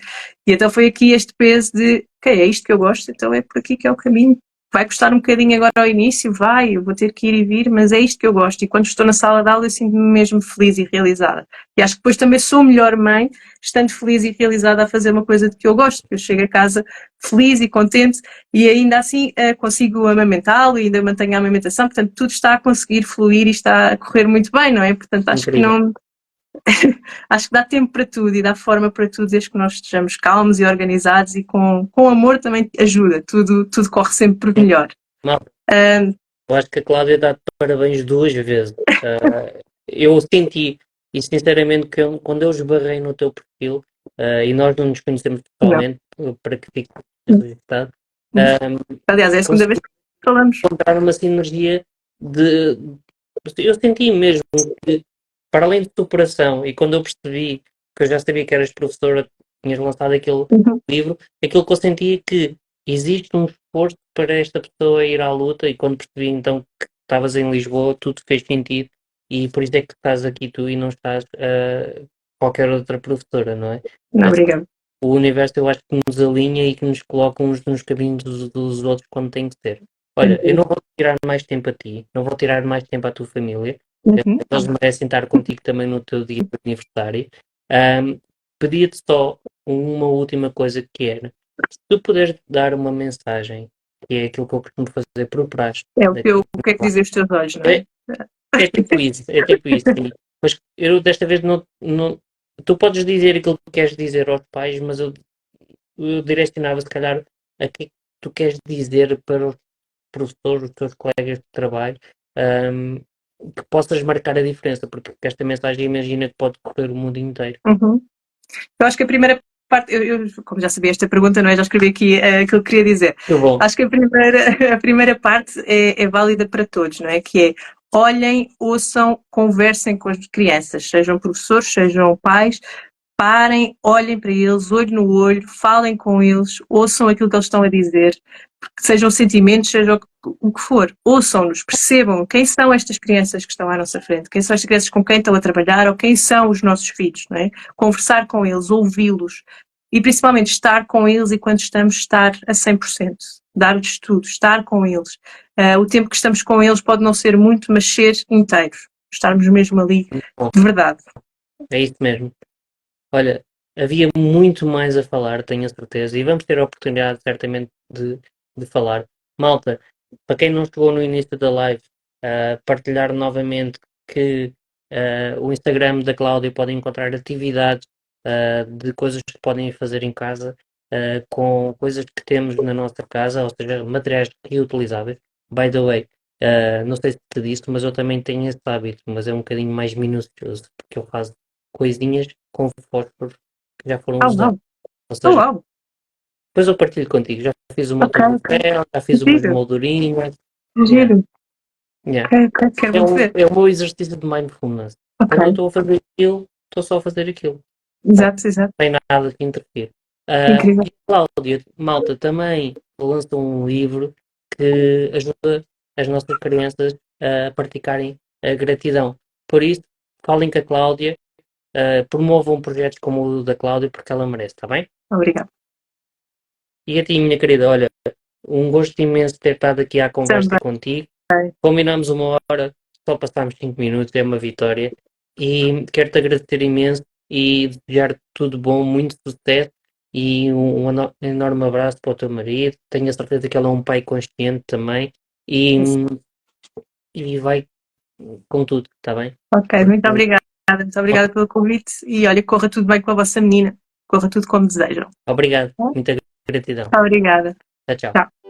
E então foi aqui este peso de, ok, é isto que eu gosto, então é por aqui que é o caminho. Vai custar um bocadinho agora ao início, eu vou ter que ir e vir, mas é isto que eu gosto. E quando estou na sala de aula eu sinto-me mesmo feliz e realizada. E acho que depois também sou melhor mãe, estando feliz e realizada a fazer uma coisa de que eu gosto. Eu chego a casa feliz e contente e ainda assim consigo amamentá-lo e ainda mantenho a amamentação. Portanto, tudo está a conseguir fluir e está a correr muito bem, não é? Portanto, acho que Incrível. não... Acho que dá tempo para tudo e dá forma para tudo, desde que nós estejamos calmos e organizados e com amor também ajuda, tudo corre sempre melhor. Não, Uh, eu acho que a Cláudia dá-te parabéns 2 vezes. Eu senti, e sinceramente, quando eu esbarrei no teu perfil, e nós não nos conhecemos não. pessoalmente, para que fique registado, Aliás, é a segunda vez que falamos. Encontrar uma sinergia de. Eu senti mesmo que, para além de superação, e quando eu percebi que eu já sabia que eras professora, tinhas lançado aquele livro, aquilo que eu senti é que existe um esforço para esta pessoa ir à luta, e quando percebi então que estavas em Lisboa, tudo fez sentido, e por isso é que estás aqui tu e não estás qualquer outra professora, não é? Obrigada. O universo eu acho que nos alinha e que nos coloca uns nos caminhos dos outros quando tem que ser. Olha, eu não vou tirar mais tempo a ti, não vou tirar mais tempo à tua família. Eles merecem estar contigo também no teu dia de aniversário. Pedia-te só uma última coisa que era, se tu puderes dar uma mensagem, que é aquilo que eu costumo fazer por praxe. É o que é que dizem os teus olhos, não é? É tipo isso, sim. Mas eu desta vez não. Tu podes dizer aquilo que queres dizer aos pais, mas eu direcionava se calhar a que tu queres dizer para os professores, os teus colegas de trabalho, ahm, que possas marcar a diferença, porque esta mensagem imagina que pode correr o mundo inteiro. Eu acho que a primeira parte, como já sabia esta pergunta, não é? Já escrevi aqui aquilo que queria dizer. Acho que a primeira parte é válida para todos, não é? Que é olhem, ouçam, conversem com as crianças, sejam professores, sejam pais, parem, olhem para eles, olho no olho, falem com eles, ouçam aquilo que eles estão a dizer, sejam sentimentos, seja o que for, ouçam-nos, percebam quem são estas crianças que estão à nossa frente, quem são estas crianças com quem estão a trabalhar ou quem são os nossos filhos, não é? Conversar com eles, ouvi-los e principalmente estar com eles e quando estamos estar a 100%, dar-lhes tudo, estar com eles. O tempo que estamos com eles pode não ser muito, mas ser inteiro, estarmos mesmo ali de verdade. É isso mesmo. Olha, havia muito mais a falar, tenho a certeza, e vamos ter a oportunidade certamente de falar. Malta, para quem não chegou no início da live, partilhar novamente que o Instagram da Cláudia podem encontrar atividades de coisas que podem fazer em casa, com coisas que temos na nossa casa, ou seja, materiais reutilizáveis. By the way, não sei se te disse, mas eu também tenho esse hábito, mas é um bocadinho mais minucioso, porque eu faço coisinhas com fósforos que já foram usados. Ou seja, depois eu partilho contigo. Já fiz uma com papel, já fiz umas moldurinhas. Giro. Yeah. Quero ver. É o meu exercício de mindfulness. Quando eu estou a fazer aquilo, estou só a fazer aquilo. Exato. Não tem nada que interferir. Incrível. E Cláudia, malta, também lançou um livro que ajuda as nossas crianças a praticarem a gratidão. Por isso, falem com a Cláudia, promovam projetos como o da Cláudia, porque ela merece, está bem? Obrigada. E a ti, minha querida, olha, um gosto imenso ter estado aqui à conversa contigo. Combinamos uma hora, só passámos 5 minutos, é uma vitória. E quero-te agradecer imenso e desejar tudo bom, muito sucesso e um enorme abraço para o teu marido. Tenho a certeza que ele é um pai consciente também e vai com tudo, está bem? Ok, muito obrigada. Muito obrigada pelo convite e olha, corra tudo bem com a vossa menina. Corra tudo como desejam. Obrigado, muita gratidão. Obrigada. Tchau, tchau. Tchau.